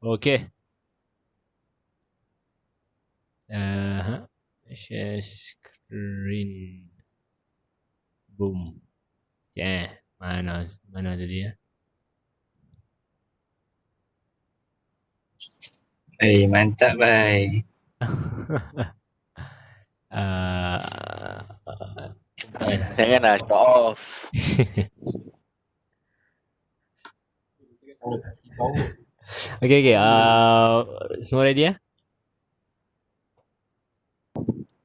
Okay. Share screen. Boom. Mana tadi ya? Mantap bhai. Janganlah show off. Okay. Semua ready ya?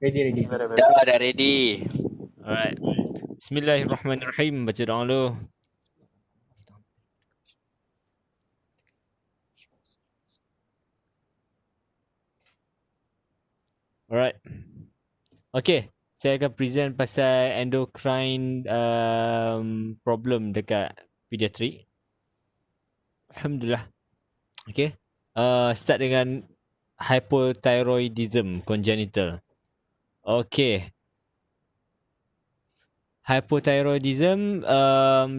Ready. Dah ready. Alright. Bismillahirrahmanirrahim. Baca doa dulu. Alright. Okay. Saya akan present pasal endocrine problem dekat pediatrik. Alhamdulillah. Okay. Start dengan hypothyroidism congenital. Okay. Hypothyroidism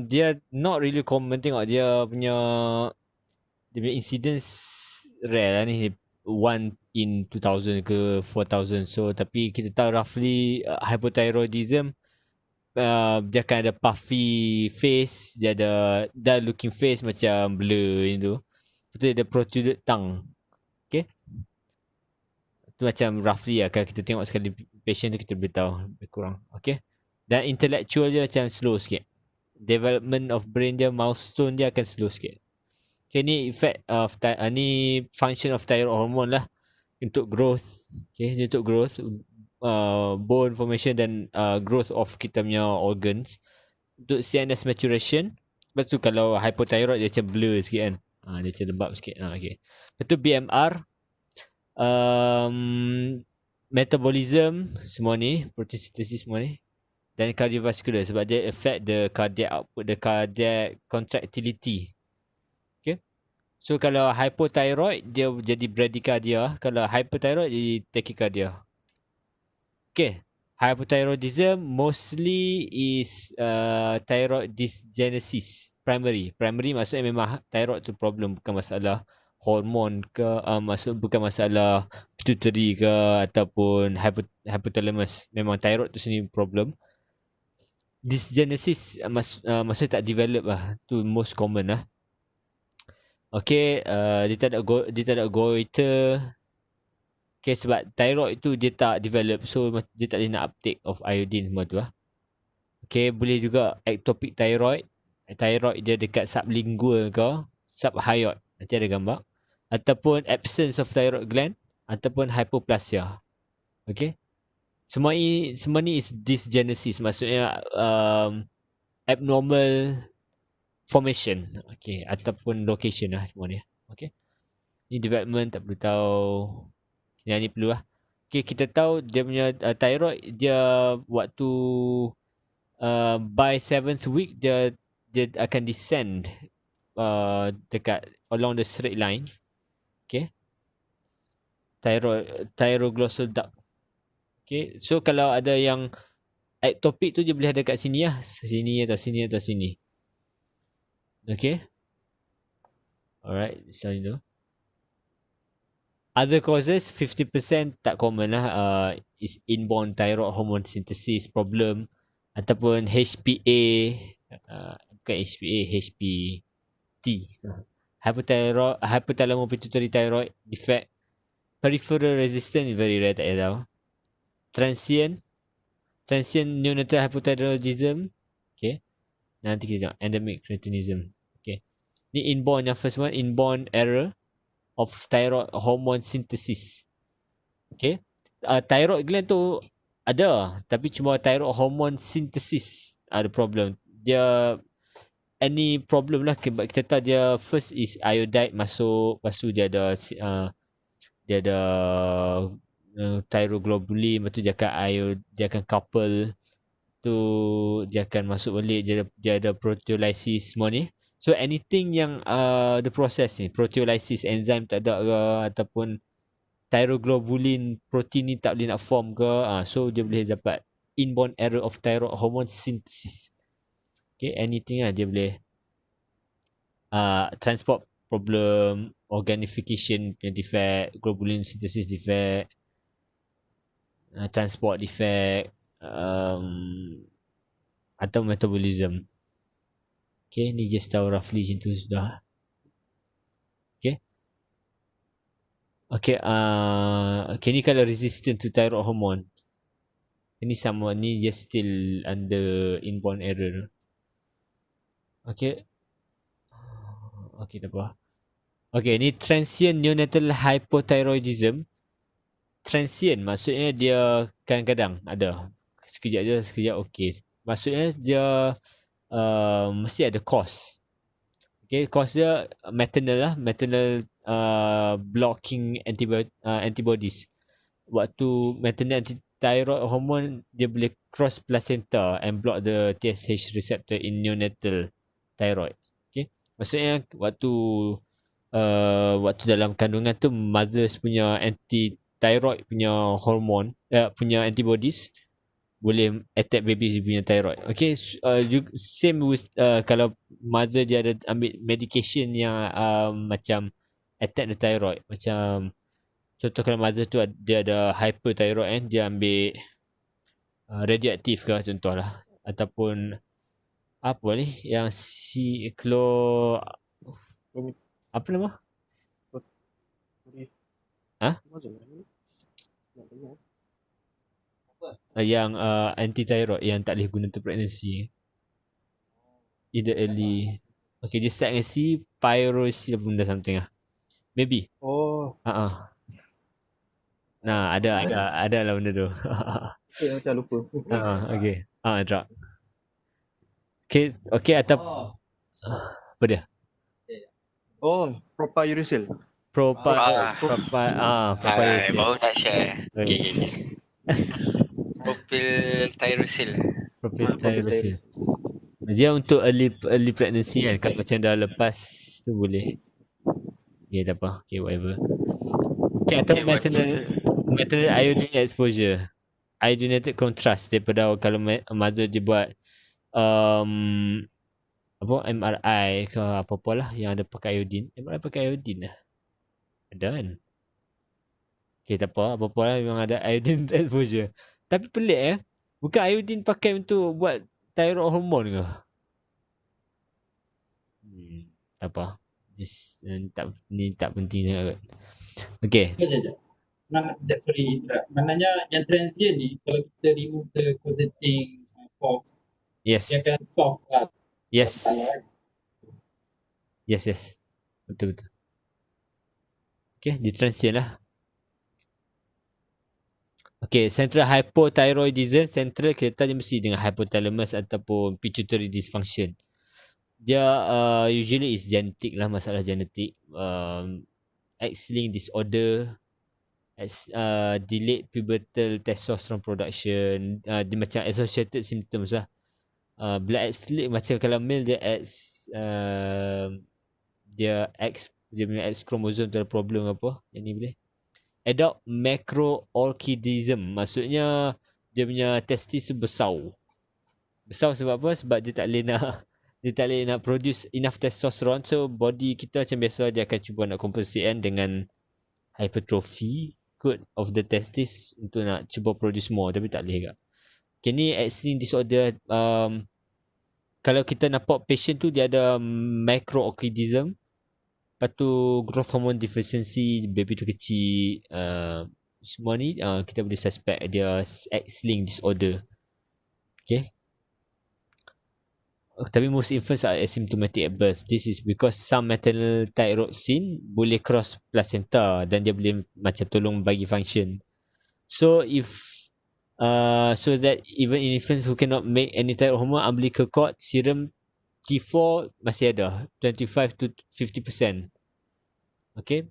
dia not really common, tengok dia punya incidence rare lah ni, 1 in 2000 ke 4000. So tapi kita tahu roughly hypothyroidism dia akan ada puffy face, dia ada dull looking face macam blur itu. Betul, ada protruded tongue. Okay. Tu macam roughly lah, kalau kita tengok sekali patient tu kita boleh tahu lebih kurang. Okay. Dan intellectual dia macam slow sikit. Development of brain dia, milestone dia akan slow sikit. Okay, ni effect of ni function of thyroid hormone lah untuk growth. Okay, dia untuk growth, bone formation dan growth of kita punya organs. Untuk CNS maturation. Lepas tu kalau hypothyroid dia macam blur sikit kan. Dia macam lembab sikit. Okay. Lepas tu BMR, metabolism semua ni, protein synthesis semua ni, dan cardiovascular sebab dia affect the cardiac output, the cardiac contractility. Okay. So kalau hypothyroid dia jadi bradycardia, kalau hyperthyroid jadi tachycardia. Okay. Hypothyroidism mostly is thyroid dysgenesis primary. Primary maksudnya memang thyroid tu problem, bukan masalah hormon ke, bukan masalah pituitary ke ataupun hypothalamus. Memang thyroid tu sendiri problem. Dysgenesis maksudnya tak develop lah. Tu most common lah. Okay, dia tak ada goiter. Okay, sebab thyroid tu dia tak develop, so dia tak boleh nak uptake of iodine semua tu lah. Okay, boleh juga ectopic thyroid. Thyroid dia dekat sublingual ke, subhyoid. Nanti ada gambar. Ataupun absence of thyroid gland. Ataupun hypoplasia. Okay. Semua ni is dysgenesis. Maksudnya abnormal formation. Okay. Ataupun location lah semua ni. Okay. Ni development tak perlu tahu. Yang ni perlu lah. Okay, kita tahu dia punya thyroid dia waktu by 7th week dia akan descend dekat along the straight line. Okay. Thyroglossal duct. Okay. So kalau ada yang ectopic tu dia boleh ada kat sini lah. Sini atau sini atau sini. Okay. Alright. Misalnya tu. Other causes 50% tak common lah. Is inborn thyroid hormone synthesis problem ataupun HPA, bukan HPA, HPT, hypothalamo pituitary thyroid defect. Peripheral resistance is very rare, tak payah tahu. Transient neonatal hypothyroidism. Okay. Nanti kita tengok endemic cretinism. Okay. Ni inborn, yang first one, inborn error of thyroid hormone synthesis. Okay. Thyroid gland tu ada, tapi cuma thyroid hormone synthesis ada problem. Dia any problem lah, kita tahu dia first is iodide masuk, lepas tu dia ada thyroglobulin, lepas tu dia akan couple tu, dia akan masuk balik, dia ada proteolysis semua ni. So anything yang the process ni, proteolysis enzyme tak ada ke, ataupun thyroglobulin protein ni tak boleh nak form ke, so dia boleh dapat inborn error of thyroid hormone synthesis. Okay, anything lah dia boleh transport problem organification punya defect, globulin synthesis defect, transport defect, atau metabolism. Okay, ni just tahu roughly macam tu sudah. Okay. Okay, okay, ni kalau resistant to thyroid hormone. Ini sama, ni just still under inborn error. Okay. Okay, tak apa. Okay, ni transient neonatal hypothyroidism. Transient maksudnya dia kadang-kadang ada. Sekejap je, sekejap okay. Maksudnya dia mesti ada cause. Okay, cause dia maternal lah. Maternal blocking antibodies. Waktu maternal anti-thyroid hormone, dia boleh cross placenta and block the TSH receptor in neonatal thyroid. Okay, maksudnya waktu dalam kandungan tu mothers punya anti-thyroid punya hormone, punya antibodies boleh attack baby punya thyroid. Okay, same with kalau mother dia ada ambil medication yang macam attack the thyroid. Macam contoh kalau mother tu dia ada hyperthyroid kan, dia ambil radioaktif ke contoh lah. Ataupun apa ni yang apa nama? Yang anti-thyroid yang tak boleh guna untuk pregnancy. Either early. Okay, dia start dengan C, pyroxil benda something lah. Maybe. Oh. Nah, ada lah benda tu. Macam lupa. Okay. Drug. Okay atau apa dia? Oh, propyluricil. Propyluricil. Baru nak share. Okay. Propyluricil. Dia untuk early pregnancy kan. Kalau macam dah lepas tu boleh. Okay, tak apa. Okay, whatever. Okay, atau maternal iodine exposure. Iodinated contrast daripada kalau mother dia buat MRI ke apa-apa lah yang ada pakai iodine. MRI pakai iodine lah. Ada kan? Okay, tak apa lah memang ada iodine exposure. Tapi pelik bukan iodine pakai untuk buat thyroid hormone ke? Tak apa. Just ni tak penting sangat. Okay. Sorry, maknanya yang transient ni kalau kita remove the causating force, Yes. dia akan stop lah. Yes. Yes. Betul. Okay, dia transient lah. Okay, central hypothyroidism. Central kita tanya mesti dengan hypothalamus ataupun pituitary dysfunction. Dia usually is genetic lah, masalah genetik. X-linked disorder, delayed pubertal testosterone production, dia macam associated symptoms lah. Blood X-linked macam kalau male dia dia punya X chromosome tu ada problem apa, yang ni boleh. Adult macroorchidism, maksudnya dia punya testis tu besar sebab apa? Sebab dia tak boleh nak produce enough testosterone. So body kita macam biasa dia akan cuba nak compensate kan dengan hypertrophy of the testis untuk nak cuba produce more, tapi tak boleh juga. Okay, ni X-linked disorder. Kalau kita nampak patient tu dia ada macroorchidism, lepas tu growth hormone deficiency, baby tu kecil, semua ni kita boleh suspect dia X-linked disorder. Okay. Tapi most infants are asymptomatic at birth. This is because some maternal thyroxine boleh cross placenta dan dia boleh macam tolong bagi function. So so that even in infants who cannot make any thyroid hormone, umbilical cord, serum T4 masih ada 25 to 50%. Okay.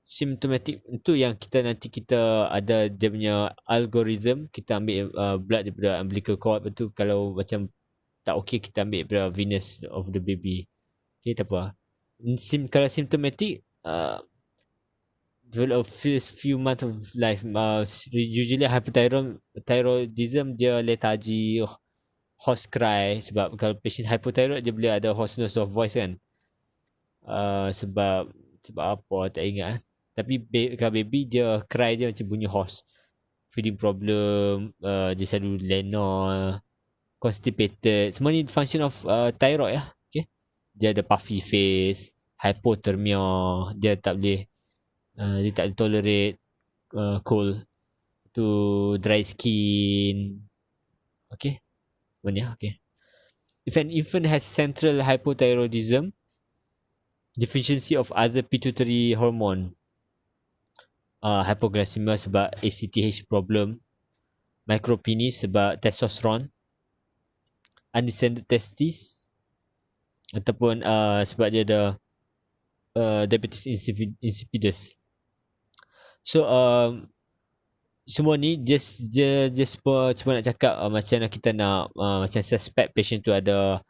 Symptomatic itu yang kita ada dia punya algorithm. Kita ambil blood daripada umbilical cord. Betul, kalau macam tak okay kita ambil daripada venous of the baby. Okay, tak apa. Kalau symptomatic, develop first few months of life, usually hypothyroidism dia lethargy, hoarse cry. Sebab kalau patient hypothyroid dia boleh ada hoarseness of voice kan. Sebab apa tak ingat. Tapi kalau baby dia cry dia macam bunyi horse. Feeding problem, dia selalu lena, constipated. Semua ni function of thyroid lah. Okay. Dia ada puffy face, hypothermia, dia tak boleh tolerate cold, to dry skin. Okay. Mana? Okay. If an infant has central hypothyroidism, deficiency of other pituitary hormone, hypoglycemia sebab ACTH problem, micropenis sebab testosterone, undescended testis, ataupun sebab dia ada diabetes insipidus. So semua ni just cuma nak cakap macam kita nak macam suspect patient tu ada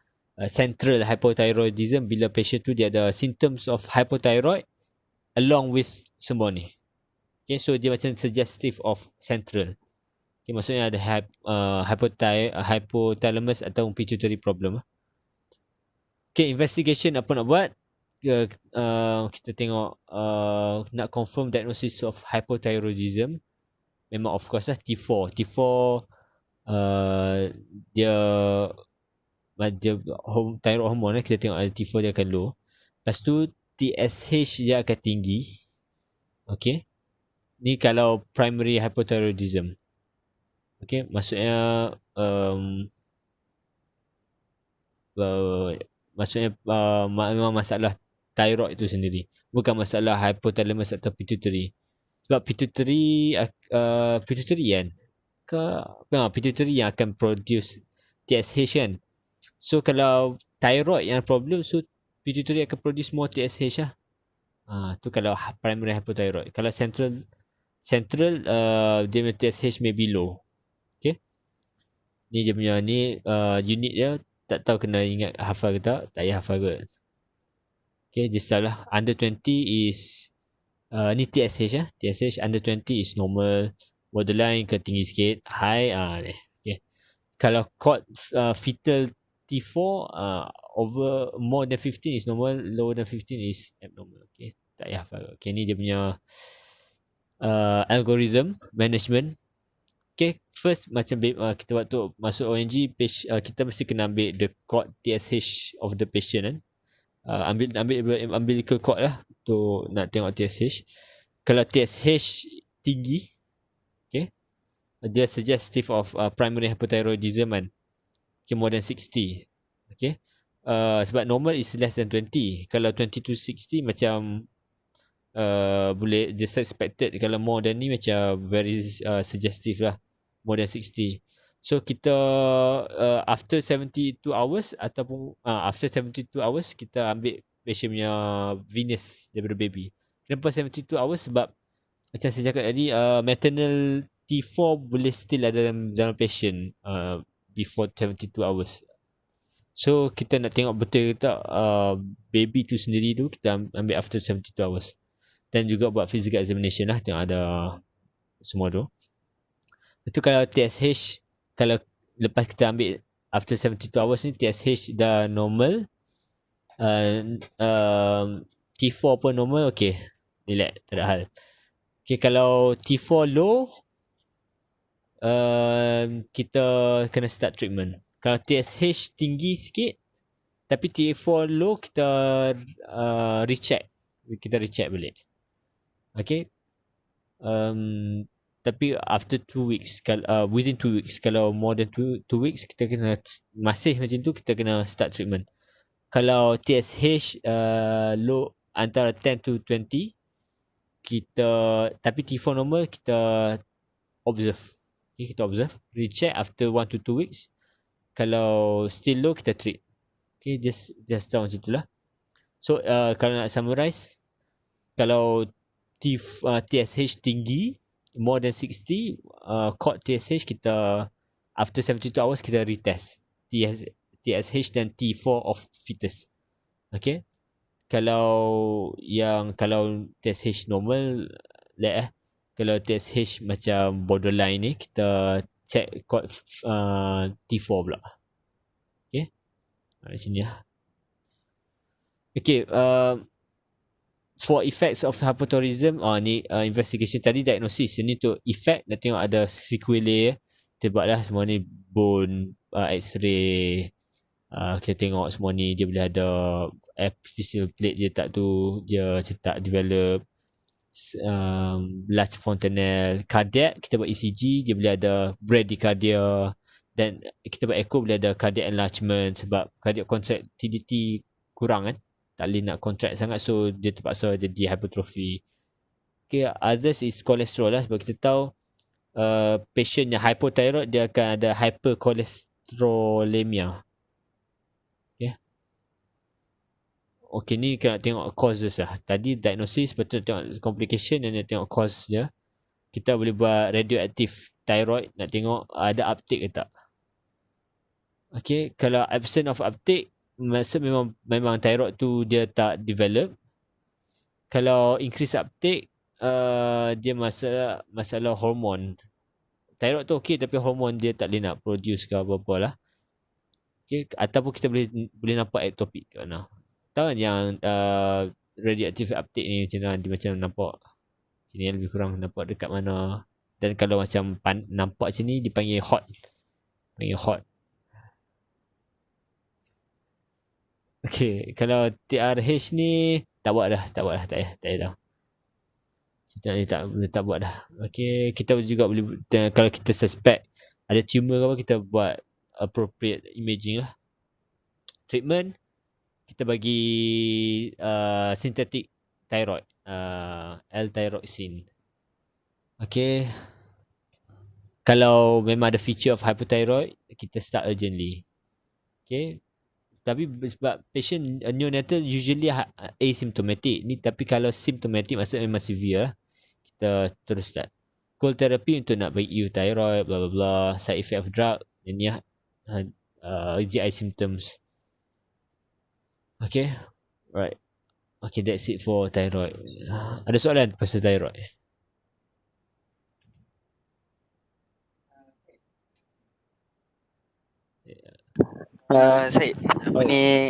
central hypothyroidism bila patient tu dia ada symptoms of hypothyroid along with semua ni. Okay, so dia macam suggestive of central. Okay, maksudnya ada hypothalamus atau pituitary problem. Okay, investigation apa nak buat? Kita tengok nak confirm diagnosis of hypothyroidism. Memang of course lah T4 dia thyroid hormone kita tengok ada T4 dia akan low. Lepas tu TSH dia akan tinggi. Okay, ni kalau primary hypothyroidism. Okay, maksudnya memang masalah thyroid tu sendiri, bukan masalah hypothalamus atau pituitary. Sebab pituitary kan pituitary yang akan produce TSH kan. So kalau thyroid yang problem, so pituitary akan produce more TSH lah. Tu kalau primary hypothyroid. Kalau central dia punya TSH may be low. Okay, ni dia punya unit dia. Tak tahu kena ingat hafal ke tak payah hafal ke. Okay, just lah. Under 20 is ni TSH lah. TSH under 20 is normal, borderline ke tinggi sikit, high ni. Okay, kalau cord fetal T4 over more than 15 is normal, lower than 15 is abnormal. Okay, tak payah hafal. Okay, ni dia punya algorithm management. Okay, first macam kita waktu masuk ONG kita mesti kena ambil the cord TSH of the patient kan. Ambil umbilical cord lah tu nak tengok TSH. Kalau TSH tinggi, okay, dia suggestive of primary hypothyroidism kan. Okay, more than 60. Okay, sebab normal is less than 20. Kalau 20 to 60 macam boleh dia suspected. Kalau more than ni macam very suggestive lah, more than 60. So kita after 72 hours ataupun after 72 hours kita ambil patient punya venous daripada baby. Kenapa 72 hours? Sebab macam saya cakap tadi, maternal T4 boleh still ada dalam patient before 72 hours. So kita nak tengok betul ke tak baby tu sendiri tu kita ambil after 72 hours. Dan juga buat physical examination lah, tengok ada semua tu. Itu kalau TSH, kalau lepas kita ambil after 72 hours ni TSH dah normal, T4 pun normal, okay, relax, tak ada hal. Okay, kalau T4 low, kita kena start treatment. Kalau TSH tinggi sikit tapi T4 low, kita recheck balik. Okay, tapi after 2 weeks, within 2 weeks, kalau more than 2 weeks kita kena masih macam tu, kita kena start treatment. Kalau TSH low antara 10 to 20, kita tapi T4 normal, kita observe. Okay, kita observe, recheck after 1 to 2 weeks. Kalau still low, kita treat. Okay, just tahu macam itulah. So kalau nak summarize, kalau TSH tinggi more than 60, cord TSH kita after 72 hours kita retest TSH dan T4 of fetus. Okay, kalau TSH normal kalau TSH macam borderline ni, kita check cord T4 pula. Okay, di sini lah. Okay, for effects of hypothyroidism, ni investigation tadi diagnosis. Ini untuk effect, nak tengok ada sequelae. Kita buat lah semua ni, bone, x-ray. Kita tengok semua ni, dia boleh ada epiphyseal plate dia tak tu, dia tak develop. Large fontanelle. Cardiac, kita buat ECG, dia boleh ada bradycardia. Dan kita buat echo, boleh ada cardiac enlargement sebab cardiac contractility kurang kan. Tak boleh nak contract sangat, so dia terpaksa jadi hypertrophy. Okay, others is cholesterol lah, sebab kita tahu patient yang hypothyroid dia akan ada hypercholesterolemia. Okay, ni kena tengok causes lah. Tadi diagnosis, betul tengok complication, dan nak tengok cause dia. Kita boleh buat radioactive thyroid, nak tengok ada uptake ke tak. Okay, kalau absent of uptake, maksud memang thyroid tu dia tak develop. Kalau increase uptake, dia masalah hormon. Thyroid tu okey, tapi hormon dia tak boleh nak produce ke apa-apa lah. Okay, ataupun kita boleh nampak ectopic ke mana. Tahu kan yang radioactive uptake ni macam mana, dia macam nampak sini lebih kurang nampak dekat mana. Dan kalau macam nampak macam ni, dipanggil hot. Panggil hot. Okay, kalau TRH ni tak buat dah, tak payah dah. Tak buat dah. Okay, kita juga boleh, kalau kita suspect ada tumor ke apa, kita buat appropriate imaging lah. Treatment, kita bagi synthetic thyroid, L-thyroxine. Okay, kalau memang ada feature of hypothyroid, kita start urgently. Okay, tapi sebab patient neonatal usually asymptomatic ni, tapi kalau symptomatic maksudnya memang severe, kita terus start. Cold therapy untuk nak bagi euthyroid, bla bla bla. Side effect of drug, ini GI symptoms. Okay, right. Okay, that's it for thyroid. Ada soalan pasal thyroid? Syed, ni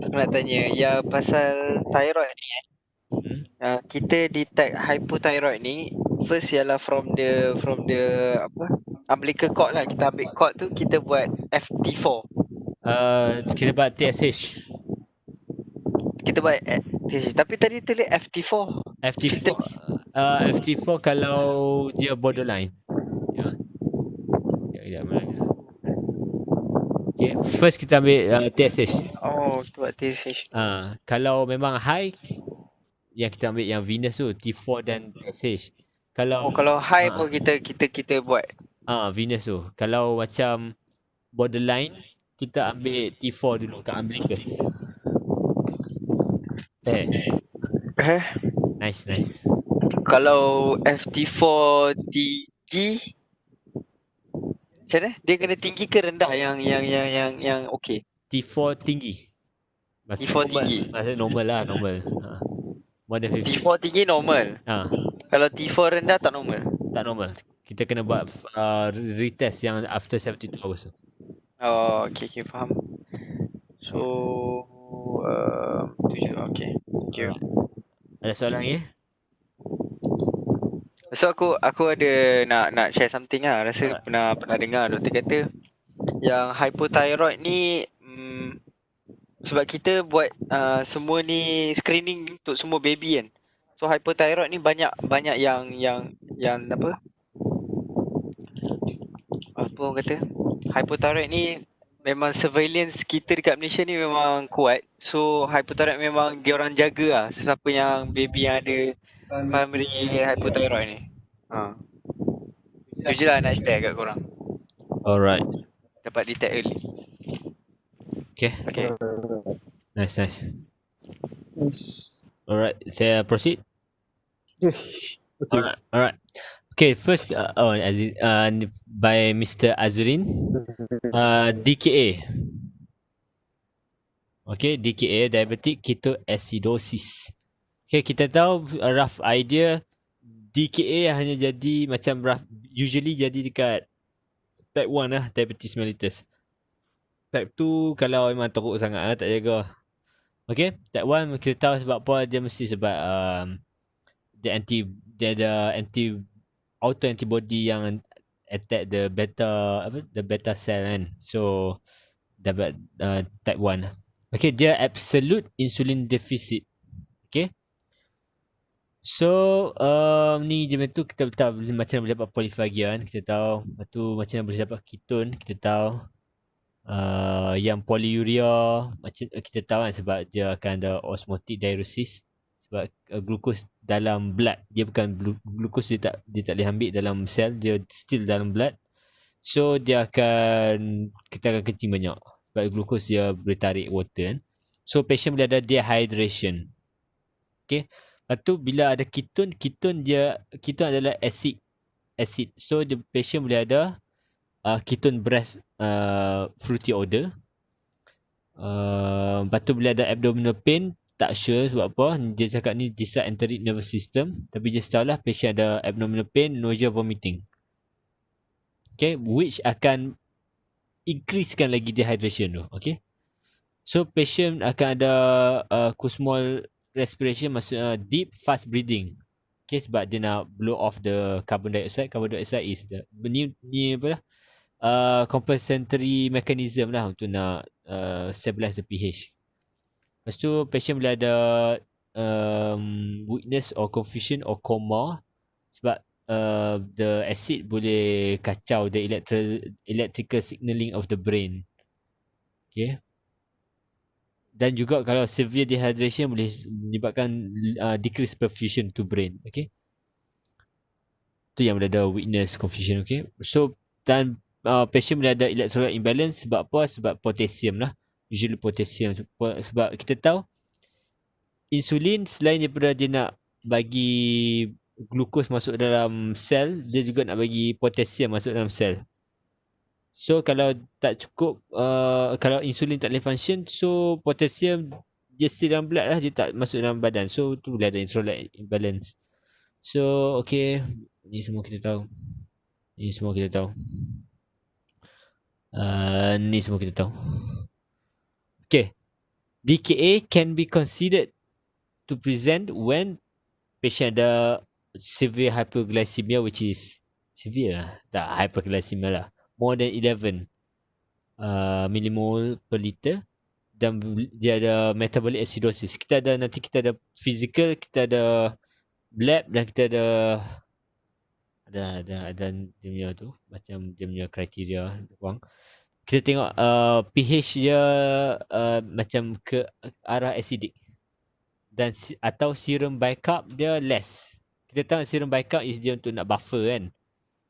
aku nak tanya yang pasal thyroid ni kita detect hypothyroid ni first ialah from the apa, umbilical cord lah. Kita ambil cord tu, kita buat FT4. Kita buat TSH. Kita buat TSH, tapi tadi tulis FT4. FT4 kalau dia borderline. Okay, first kita ambil TSH. Oh, kita buat TSH. Kalau memang high, yang kita ambil yang venous tu, T4 dan TSH. Kalau high pun kita buat venous tu. Kalau macam borderline, kita ambil T4 dulu kat umbilicus. Nice. Kalau FT4 tinggi, macam mana? Dia kena tinggi ke rendah yang okey? T4 tinggi. T4 tinggi. Maksud normal lah, normal. More than 50. T4 tinggi normal. Kalau T4 rendah tak normal. Tak normal. Kita kena buat retest yang after 72 hours. Oh, okay, faham. So, tu je. Okay. Thank you. Ada soalan lagi? So aku ada nak share something lah. Rasa pernah dengar doktor kata yang hypothyroid ni sebab kita buat semua ni screening untuk semua baby kan. So hypothyroid ni banyak yang apa orang kata, hypothyroid ni memang surveillance kita dekat Malaysia ni memang kuat. So hypothyroid memang diorang jaga lah siapa yang baby yang ada primary hypothyroid ni. Itu je lah nak share kat korang. Alright. Dapat detect early. Okay. Nice. Alright, saya proceed. Alright. Okay, first by Mr. Azrin, DKA. Okay, DKA, diabetic ketoacidosis. Okay, kita tahu rough idea DKA hanya jadi macam rough, usually jadi dekat type 1 lah, diabetes mellitus. Type 2 kalau memang teruk sangat lah, tak jaga. Okay, type 1 kita tahu sebab apa, dia mesti sebab dia ada anti auto antibody yang attack the beta cell kan. So dapat type 1. Okay, dia absolute insulin deficit. Okay. So ni je tu kita tahu macam mana boleh dapat polyphagia kan, kita tahu. Lepas tu macam mana boleh dapat ketone, kita tahu. Yang polyuria macam kita tahu kan, sebab dia akan ada osmotic diuresis, sebab glukos dalam blood, dia bukan glukos, dia tak boleh ambil dalam sel, dia still dalam blood. So kita akan kencing banyak sebab glukos dia boleh tarik water kan. So patient boleh ada dehydration. Okay. Lepas tu bila ada ketone adalah acid. So the patient boleh ada ketone breath fruity odor. Lepas tu bila ada abdominal pain, tak sure sebab apa. Dia cakap ni dysenteric nervous system, tapi just tahu lah patient ada abdominal pain, nausea, vomiting. Okay, which akan increasekan lagi dehydration tu. Okay, so patient akan ada Kussmaul respiration, maksudnya deep fast breathing. Okay, sebab dia nak blow off the carbon dioxide. Carbon dioxide is the ni apa lah, compensatory mechanism lah untuk nak stabilize the pH. Lepas tu patient boleh ada weakness or confusion or coma, sebab the acid boleh kacau the electrical signaling of the brain. Okay. Dan juga kalau severe dehydration boleh menyebabkan decreased perfusion to brain. Okay, tu yang boleh ada weakness, confusion. Okay, so dan patient boleh ada electrolyte imbalance sebab apa? Sebab potassium lah, usually potassium. Sebab kita tahu insulin selain daripada dia nak bagi glukos masuk dalam sel, dia juga nak bagi potassium masuk dalam sel. So kalau tak cukup, kalau insulin tak boleh function, so potassium dia still dalam blood lah, dia tak masuk dalam badan. So tu boleh ada electrolyte imbalance. So okay, ni semua kita tahu. Ni semua kita tahu. Okay, DKA can be considered to present when patient ada severe hyperglycemia, which is severe, tak hyperglycemia lah, more than 11 millimole per liter, dan dia ada metabolic acidosis. Kita ada physical, kita ada lab, dan kita ada dia punya tu, macam dia punya kriteria wang. Kita tengok pH dia macam ke arah acidic, dan atau serum bicarb dia less. Kita tahu serum bicarb is dia untuk nak buffer kan.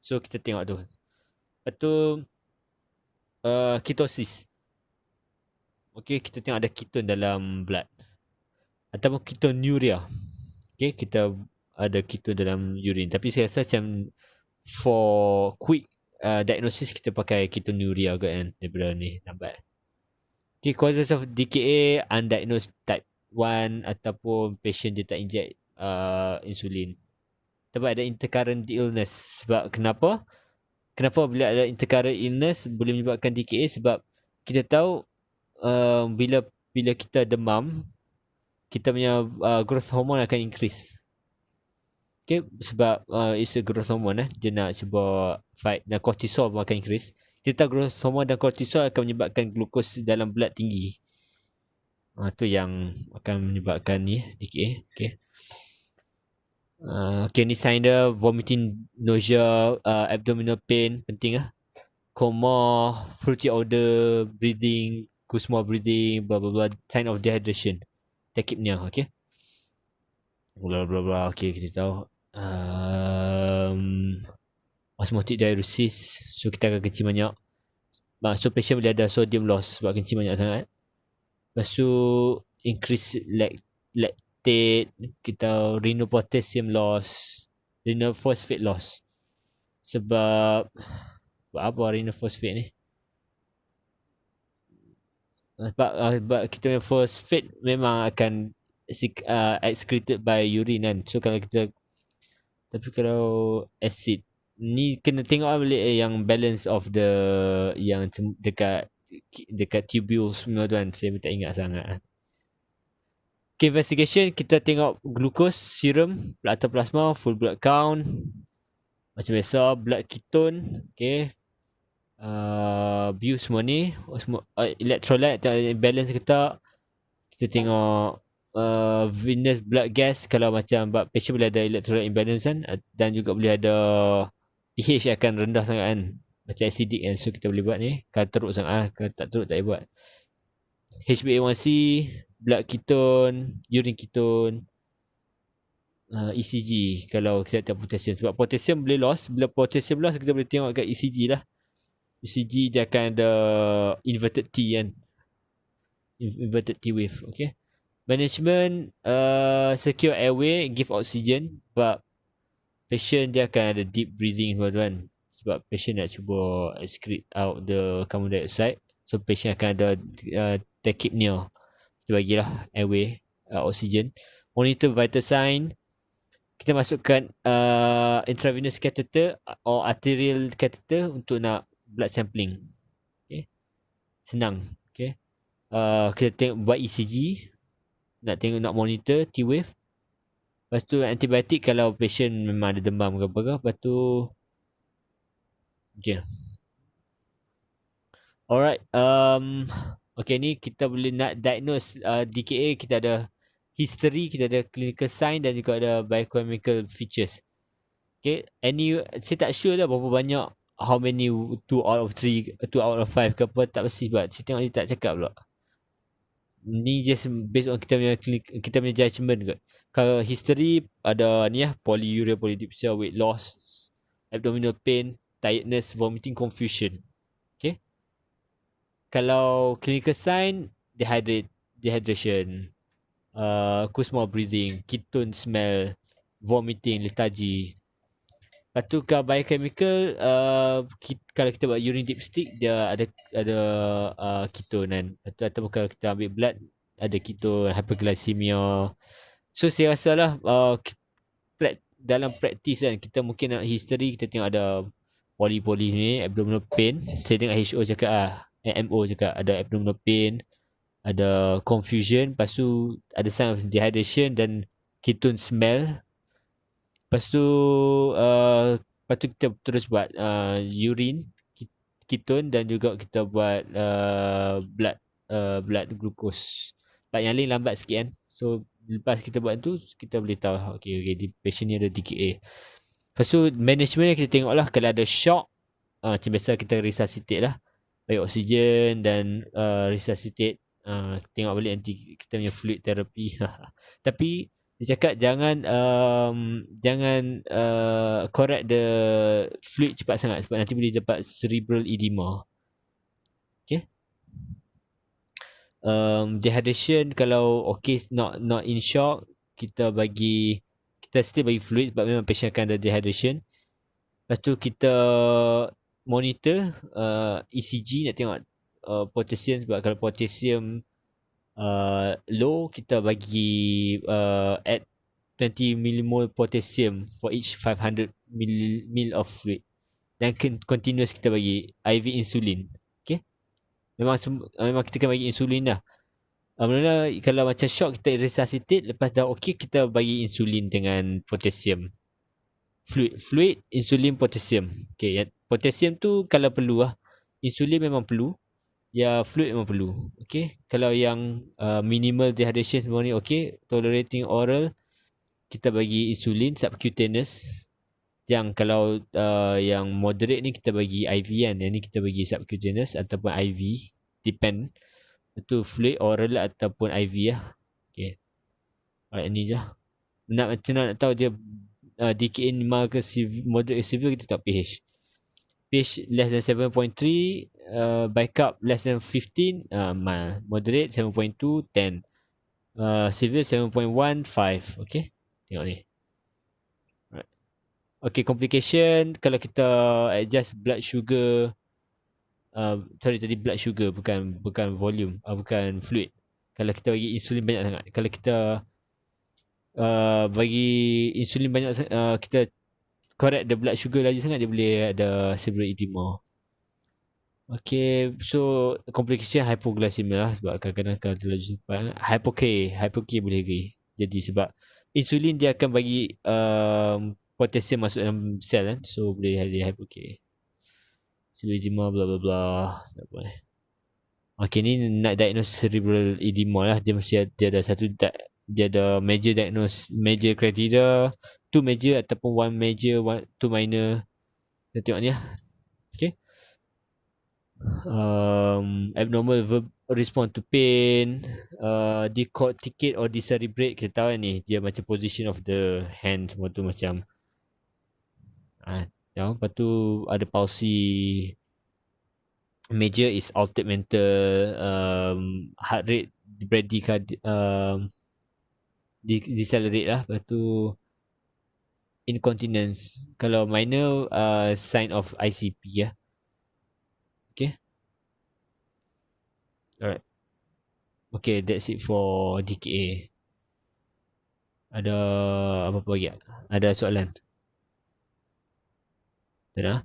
So kita tengok tu. Lepas tu ketosis. Okay, kita tengok ada ketone dalam blood ataupun ketonuria. Okay, kita ada ketone dalam urine, tapi saya rasa macam for quick diagnosis kita pakai ketonuria kot kan, daripada ni nampak. Okay, causes of DKA undiagnosed type 1 ataupun patient dia tak inject insulin. Sebab ada intercurrent illness. Sebab kenapa bila ada intercurrent illness boleh menyebabkan DKA? Sebab kita tahu bila kita demam, kita punya growth hormone akan increase. Okay, sebab it's a growth hormone dia nak cuba fight, dan cortisol pun akan increase. Kita tahu growth hormone dan cortisol akan menyebabkan glukos dalam blood tinggi. Tu yang akan menyebabkan ni DKA. Okay. Okay, ni sign dia: vomiting, nausea, abdominal pain, penting lah. Coma, fruity odor, breathing, Kussmaul breathing, blah blah blah, sign of dehydration, tachypnea. Okay, blah blah blah. Okay, kita tahu osmotic diuresis, so kita akan kencing banyak. So patient boleh ada sodium loss sebab kencing banyak sangat. Lepas tu increase lactate, kita renal potassium loss, renal phosphate loss. Sebab apa renal phosphate ni? Sebab kita punya phosphate memang akan excreted by urine kan. So kalau acid ni kena tengok balik yang balance of the yang dekat tubules semua tu kan. Saya tak ingat sangat. Okay, investigation kita tengok glucose, serum, blood atau plasma, full blood count. Macam biasa, blood ketone, okay. View semua ni, electrolyte atau balance ke tak. Kita tengok venous blood gas, kalau macam patient boleh ada electrolyte imbalance kan, dan juga boleh ada pH akan rendah sangat kan, macam acidic kan, so kita boleh buat ni. Kalau teruk sangat kalau tak teruk tak boleh buat. HbA1c, blood ketone, urine ketone, ECG kalau kita tak potassium, sebab potassium boleh loss. Bila potassium loss kita boleh tengok kat ECG lah. ECG dia akan ada inverted T kan, inverted T wave. Okay, management, secure airway, give oxygen, but patient dia akan ada deep breathing tuan-tuan, sebab patient nak cuba excrete out the carbon dioxide, so patient akan ada tachypnea. Kita bagilah airway, oxygen. Monitor vital sign, kita masukkan intravenous catheter or arterial catheter untuk nak blood sampling. Okay, senang. Okay, kita tengok buat ECG, nak monitor T wave. Lepas tu antibiotik kalau patient memang ada demam ke apa. Lepas tu okay. Alright, okay, ni kita boleh nak diagnose DKA. Kita ada history, kita ada clinical sign dan juga ada biochemical features. Okay, saya tak sure lah berapa banyak, how many 2 out of 3, 2 out of 5 ke apa, tak pasti sebab saya tengok dia tak cakap pula. Ni just based on kita punya judgement kot. Kalau history ada ni lah, polyuria, polydipsia, weight loss, abdominal pain, tiredness, vomiting, confusion. Okay, kalau clinical sign, dehydration, small breathing, ketone smell, vomiting, lethargy. Lepas tu kalau biochemical, kalau kita buat urine dipstick, dia ada ketone kan. Lepas tu atau kalau kita ambil blood, ada ketone, hyperglycemia. So saya rasa lah dalam praktis kan, kita mungkin nak history, kita tengok ada poly ni, abdominal pain. Saya tengok HO cakap MO cakap ada abdominal pain, ada confusion, lepas tu ada sign of dehydration dan ketone smell. Lepas tu kita terus buat urine ketone dan juga kita buat blood glucose. Yang lain lambat sikit kan. So lepas kita buat tu, kita boleh tahu okay, patient ni ada DKA. Lepas tu management kita tengok lah, kalau ada shock, macam biasa kita resuscitate lah, bagi oksigen dan resuscitate. Tengok balik nanti kita punya fluid therapy. Tapi dia cakap jangan correct the fluid cepat sangat, sebab nanti boleh dapat cerebral edema. Okay, dehydration kalau okay, not in shock, kita still bagi fluid sebab memang patient akan ada dehydration. Lepas tu kita monitor ECG, nak tengok potassium, sebab kalau potassium low, kita bagi add 20 millimole potassium for each 500 ml of fluid, dan continuous kita bagi IV insulin. Okay, memang kita kena bagi insulin lah. Mula-mula kalau macam shock, kita resuscitate, lepas dah okay, kita bagi insulin dengan potassium, fluid insulin, potassium. Okay, potassium tu kalau perlu lah, insulin memang perlu, ya fluid memang perlu. Okay, kalau yang minimal dehydration semua ni okay, tolerating oral, kita bagi insulin subcutaneous. Yang kalau yang moderate ni kita bagi IV kan, yang ni kita bagi subcutaneous ataupun IV, depend. Itu fluid oral ataupun IV lah. Okay, alright, ni je. Macam nak tahu dia DKA ni ke moderate ke severe, kita tahu pH less than 7.3, bicap less than 15, moderate 7.2, 10, severe 7.1, 5. Okay, tengok ni. Alright. Okay, complication kalau kita adjust blood sugar, tadi blood sugar, bukan volume, bukan fluid. Kalau kita bagi insulin banyak sangat, kalau kita bagi insulin banyak, kita correct the blood sugar lagi sangat, dia boleh ada cerebral edema. Okay, so complication hypoglycemia lah sebab kadang-kadang kalau terlalu cepat hypo K boleh jadi sebab insulin dia akan bagi potassium masuk dalam sel kan, so boleh jadi hypo K. Cerebral edema bla bla bla. Tak apa. Okay, ni nak diagnose cerebral edema lah. Dia mesti dia ada dia ada major major criteria, 2 major ataupun 1 major, 2 minor. Kita tengok ni lah. Okay. Abnormal respond to pain, decorticate or decerebrate, kita tahu ni dia macam position of the hand semua tu macam tahu. Lepas tu ada palsy. Major is altered mental, heart rate decelerate lah. Lepas tu incontinence. Kalau minor, sign of ICP lah. Okay. Alright. Okay, that's it for DKA. Ada apa-apa lagi? Ada soalan? Tak ada?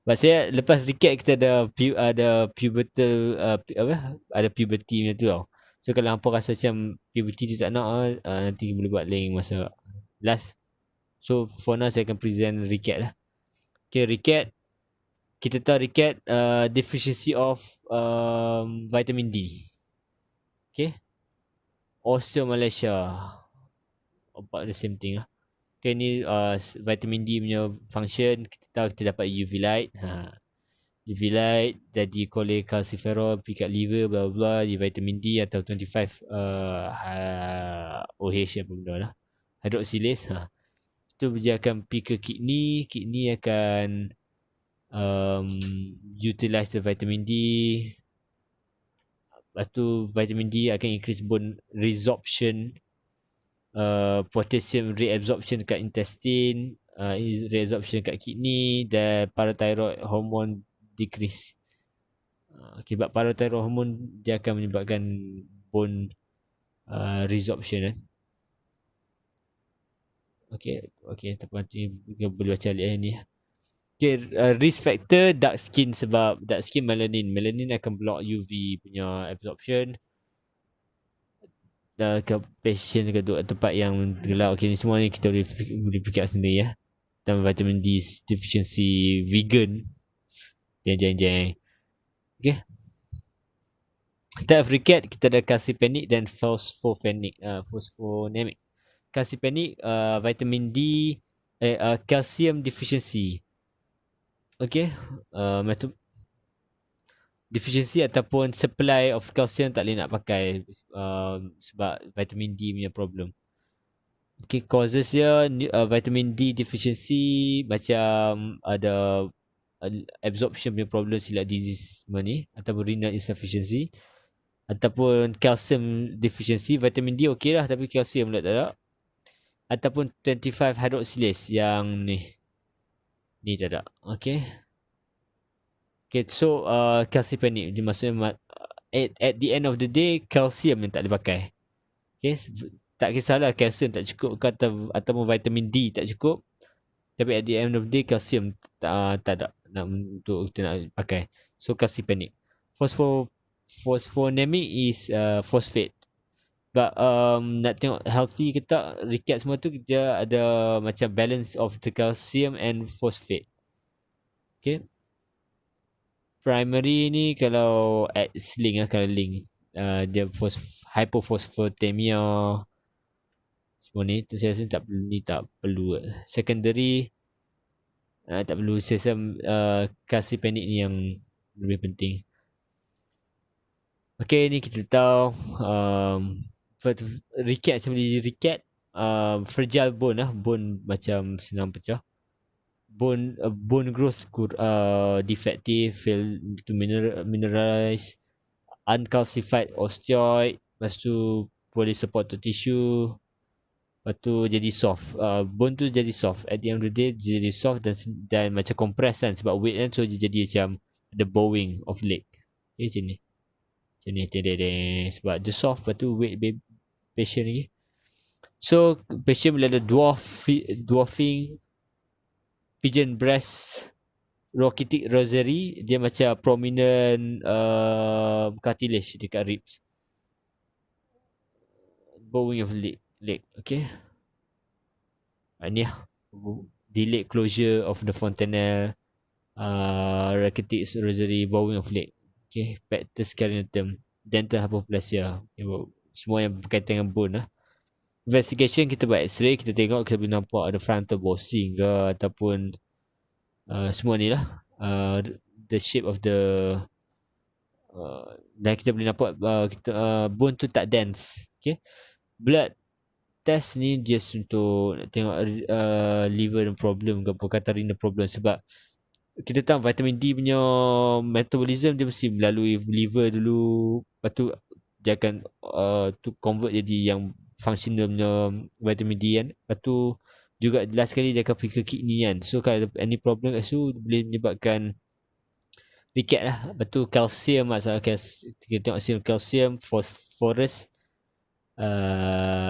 Maksudnya lepas recap kita ada pubertal ada puberty macam tu tau. So kalau hampa rasa macam puberty tu tak nak nanti boleh buat lain masa last. So for now saya akan present recap lah. Okay, recap. Kita tahu recap deficiency of vitamin D. Okay. Osteomalacia. About the same thing lah. Okay, ni vitamin D punya function. Kita tahu kita dapat UV light. UV light jadi cholecalciferol, pikat liver, bla bla di vitamin D atau 25 OH apa benda lah. Hydroxylase. Itu dia akan pergi ke kidney. Kidney akan utilize the vitamin D. Lepas tu vitamin D akan increase bone resorption, potassium reabsorption kat intestine, reabsorption kat kidney, dan parathyroid hormone decrease. Akibat parathyroid hormone dia akan menyebabkan bone resorption kan. Okay, tapi nanti boleh baca balik ni. Okay, risk factor dark skin, sebab dark skin melanin akan block UV punya absorption. Ke patient ke tempat yang gelap. Okay, ni semua ni kita boleh fikir sendiri ya. Dan vitamin D deficiency vegan. Jeng. Okay. Type of recap kita ada calcipenic dan phosphophenic. Phosphonemia. Calcipenic vitamin D calcium deficiency. Okay. Deficiency ataupun supply of calcium tak boleh nak pakai sebab vitamin D punya problem. Okay, causes dia vitamin D deficiency macam ada absorption punya problem, celiac disease ni, ataupun renal insufficiency, ataupun calcium deficiency. Vitamin D okey lah tapi calcium pula tak ada. Ataupun 25 hydroxylase yang ni tak ada. Okay. Okay, so calcipenic dia maksudnya at the end of the day calcium yang tak boleh pakai. Okay, tak kisahlah calcium tak cukup ke ataupun vitamin D tak cukup, tapi at the end of the day calcium tak ada untuk kita nak pakai. So calcipenic. Phosphonemia is phosphate. But nak tengok healthy ke tak, recap semua tu dia ada macam balance of the calcium and phosphate. Okay. Primary ni kalau X-link lah, kalau link dia hypophosphatemia semua ni tu saya rasa tak perlu. Secondary tak perlu, saya rasa calcipenic ni yang lebih penting. Okay, ni kita tahu recap sebelum recap fragile bone lah, bone macam senang pecah. Bone growth defective, fail to mineralize, uncalcified osteoid, lepas tu polysupported tissue, lepas tu jadi soft. Bone tu jadi soft, at the end of the day jadi soft dan macam compress kan sebab weight kan, so dia jadi macam the bowing of leg. Okay, macam ni sebab dia soft, lepas tu weight patient lagi. So patient bila ada dwarfing pigeon breast rachitic rosary, dia macam prominent cartilage dekat ribs. Bowing of leg. Okay. Ni lah. Delayed closure of the fontanelle, rachitic rosary, bowing of leg. Okay. Pectus carinatum, dental hypoplasia. Okay, semua yang berkaitan dengan bone lah. Investigation, kita buat x-ray, kita tengok, kita boleh nampak ada frontal bossing ke ataupun semua ni lah, the shape of the dan kita boleh nampak bone tu tak dense. Okay. Blood test ni just untuk nak tengok liver problem ke apa, kata renal problem, sebab kita tahu vitamin D punya metabolism dia mesti melalui liver dulu, lepas tu dia akan tu convert jadi yang functional punya vitamin D kan. Lepas tu juga last sekali dia akan pergi ke kidney kan. So kalau ada any problem kat situ boleh menyebabkan ricket lah. Lepas tu kalsium, masalah kita tengok serum kalsium, phosphorus,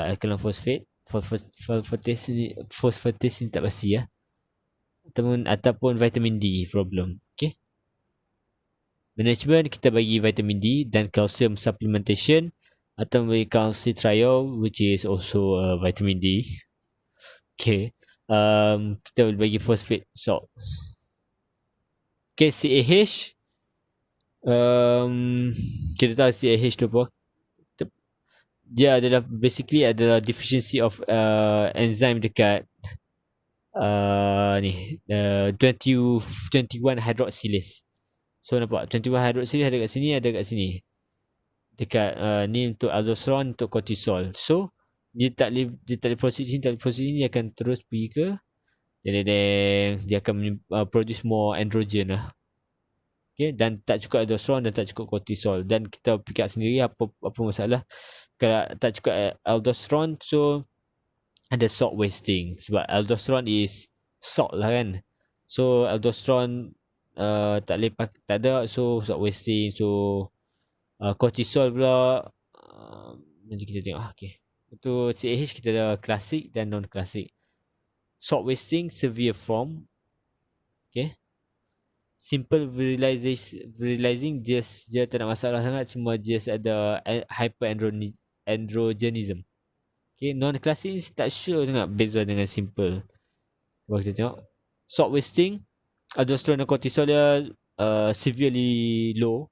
alkaline phosphate, phosphatase ni tak pasti lah, ataupun vitamin D problem. Okay. Management, kita bagi vitamin D dan calcium supplementation atau bagi calcitriol, which is also vitamin D. Okay. Kita boleh bagi phosphate salt. Okay, CAH. Kita tahu CAH tu apa? Dia adalah basically adalah deficiency of enzyme dekat 21 hydroxylase. So nampak 21 hydroxylase ada kat sini, ada kat sini. Dekat ni untuk aldosterone, untuk cortisol. So dia tak boleh proses sini, tak boleh proses sini, dia akan terus pergi ke dia akan produce more androgen lah. Okay, dan tak cukup aldosterone dan tak cukup cortisol, dan kita fikir sendiri apa masalah kalau tak cukup aldosterone. So ada salt wasting, sebab aldosterone is salt lah kan. So aldosterone tak ada, so salt wasting. So cortisol pula nanti kita tengok. Okay, untuk CAH kita ada klasik dan non klasik. Salt wasting severe form. Okay, simple virilizing just dia tak ada masalah sangat, cuma just ada hyperandrogenism. Okay, non-classic ni tak sure sangat beza dengan simple. Cuba kita tengok. Salt wasting, aldosterone dan cortisol dia severely low.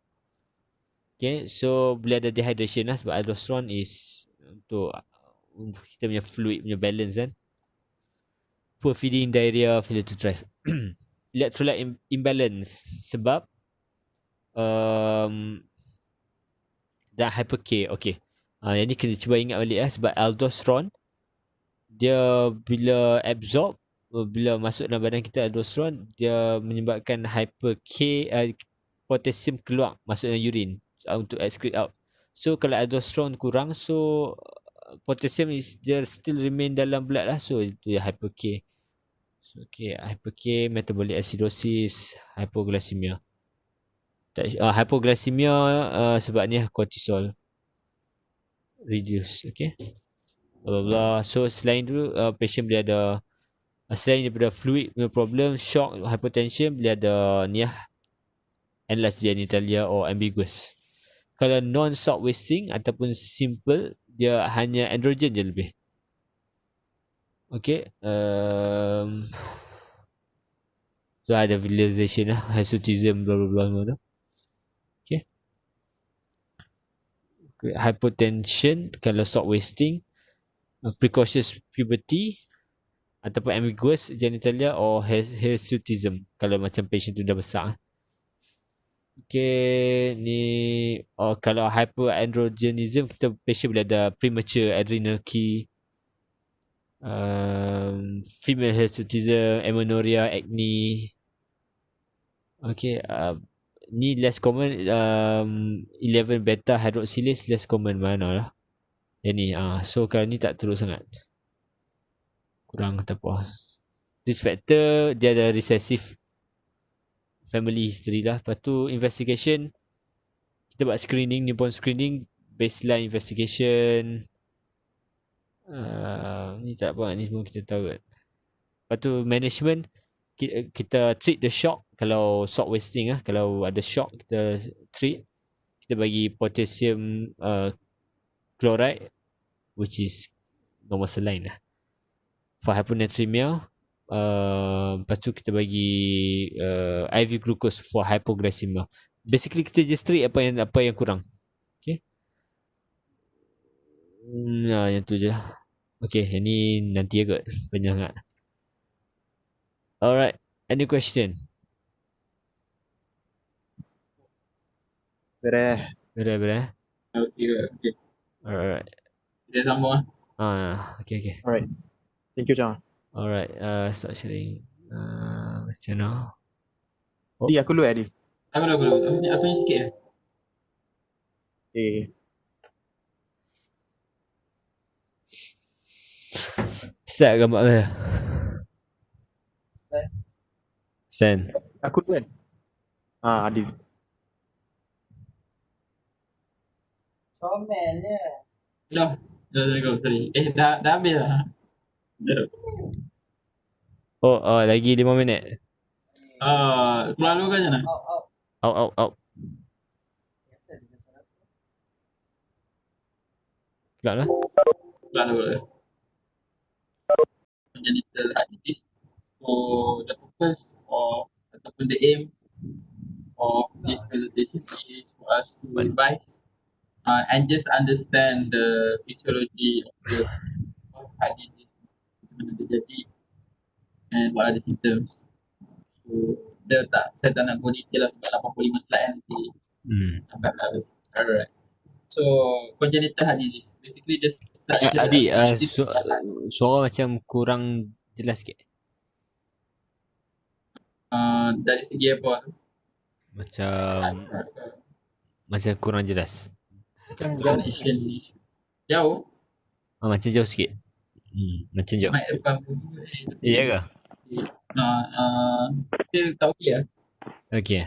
Okay, so boleh ada dehydration lah, sebab aldosterone is untuk kita punya fluid punya balance kan. Poor feeding, diarrhea, failure to drive. Electrolyte imbalance sebab dan hyper K. Okay, yang ni kita cuba ingat balik lah, sebab aldosterone dia bila absorb, bila masuk dalam badan kita, aldosterone dia menyebabkan hyper K, potassium keluar masuk dalam urine untuk excrete out. So kalau aldosterone kurang, so potassium is dia still remain dalam blood lah, so itu ya hyper K. So okay, hyper K, metabolic acidosis, hypoglycemia. Hypoglycemia sebabnya cortisol reduce. Okay, blah blah. So selain tu patient boleh ada selain daripada fluid punya problem, shock, hypotension, boleh ada ni lah, enlarged genitalia or ambiguous. Kalau non salt wasting ataupun simple, dia hanya androgen je lebih. Okay, so ada visualization lah, hirsutism, blah blah blah semua tu. Okay, hypotension kalau salt wasting, precocious puberty ataupun ambiguous genitalia or hirsutism kalau macam patient tu dah besar. Okay, ni kalau hyperandrogenism, kita patient boleh ada premature adrenal key, female hirsutism, amenorrhea, acne. Okay, ni less common. 11 beta hydroxylase less common mana lah. Yang ni so kalau ni tak teruk sangat, kurang tak apa. Risk factor, dia ada recessive family history lah. Lepas tu investigation, kita buat screening, newborn screening, baseline investigation. Ni tak apa, ni semua kita tahu kan. Lepas tu management, kita treat the shock, kalau salt wasting kalau ada shock kita treat, kita bagi potassium chloride, which is normal saline lah. For hyponatremia, lepas tu kita bagi IV glucose for hypoglycemia. Basically kita just treat apa yang kurang. Okay. Yang tu je lah. Okay, yang ni nanti agak panjang sangat. Alright, any question? Beres. Beres. Okay. Alright. Kita sambung Okay. Alright. Thank you, Chang. Alright, start sharing. Macam mana? Di, aku dulu Di. Aku ni sikit Okay. Start gambar dia. Send. Aku dulu kan? Adil. Dah go, sorry. Dah habis lah. Lagi 5 minit. Keluar dulu kan Jana? Out. Keluar lah. Keluar dulu. Congenital heart disease. So the purpose ataupun the aim of this presentation is for us to revise and just understand the physiology of heart disease, macam mana dia jadi and what are the symptoms. So saya tak nak go detail lah sebab 85 slide nanti lambat lah. Alright. So congenital heart disease basically just Adik, suara macam kurang jelas sikit. dari segi apa tu? Macam kurang jelas. Connection jauh. Macam jauh sikit. Macam jauh. Mic depan pun. Iya ke? Still tak okey lah. Okay.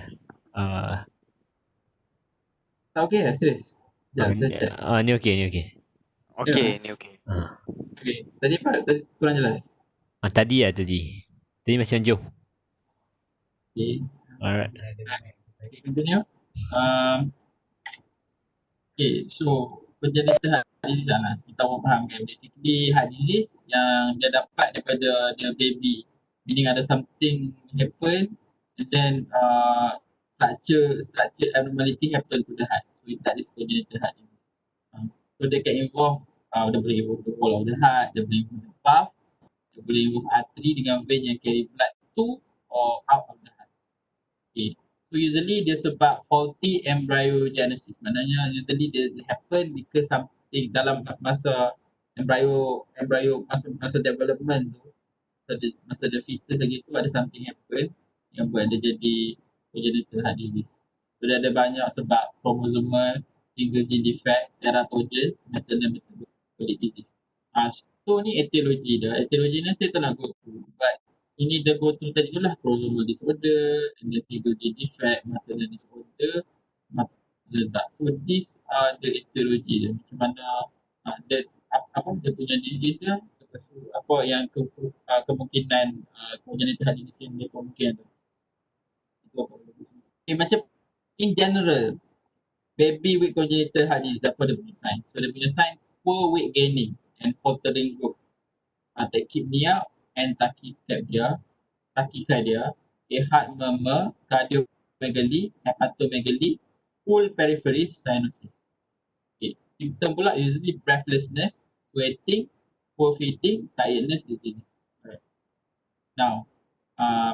Tak okey lah, serius. Ni okay. Okay, ni okay. Okay. Tadi kurang jelas. Tadi macam jauh. Okay. Alright. Okay, continue. Okay, so congenital heart disease lah. Kita orang faham kan. Basically heart disease yang dia dapat daripada dia baby. Meaning ada something happen and then structure abnormality happen to the heart. So that is congenital heart disease. So they can involve, dia boleh involve the wall of the heart, dia boleh involve the valve, dia boleh involve artery dengan vein yang carry blood to or out of the heart. Okay. So usually dia sebab faulty embryogenesis. Maknanya usually dia happen because something dalam masa embryo masa development tu, masa the fetus lagi tu ada something happen yang buat dia jadi congenital heart disease. So dia ada banyak sebab chromosomal, single gene defect, teratogens, maternal metabolic disease. So ni etiologi dia. Etiologi ni saya tak nak go through. But ini dah go through tadi tu lah. Chromosomal disorder, and the single gene defect, maternal disorder, So these are the etiologi dia. Macam mana dia punya disease dia. Lepas tu apa yang kemungkinan congenital heart disease yang dia kemungkinan tu. Okay, macam in general, baby with congenital heart disease, apa dia punya sign? So dia punya sign poor weight gaining and faltering growth, tachypnea and tachycardia, heart murmur, cardiomegaly, hepatomegaly, full periphery cyanosis. Okay. Symptom pula usually breathlessness, sweating, poor feeding, tiredness, dizziness. Right. Now,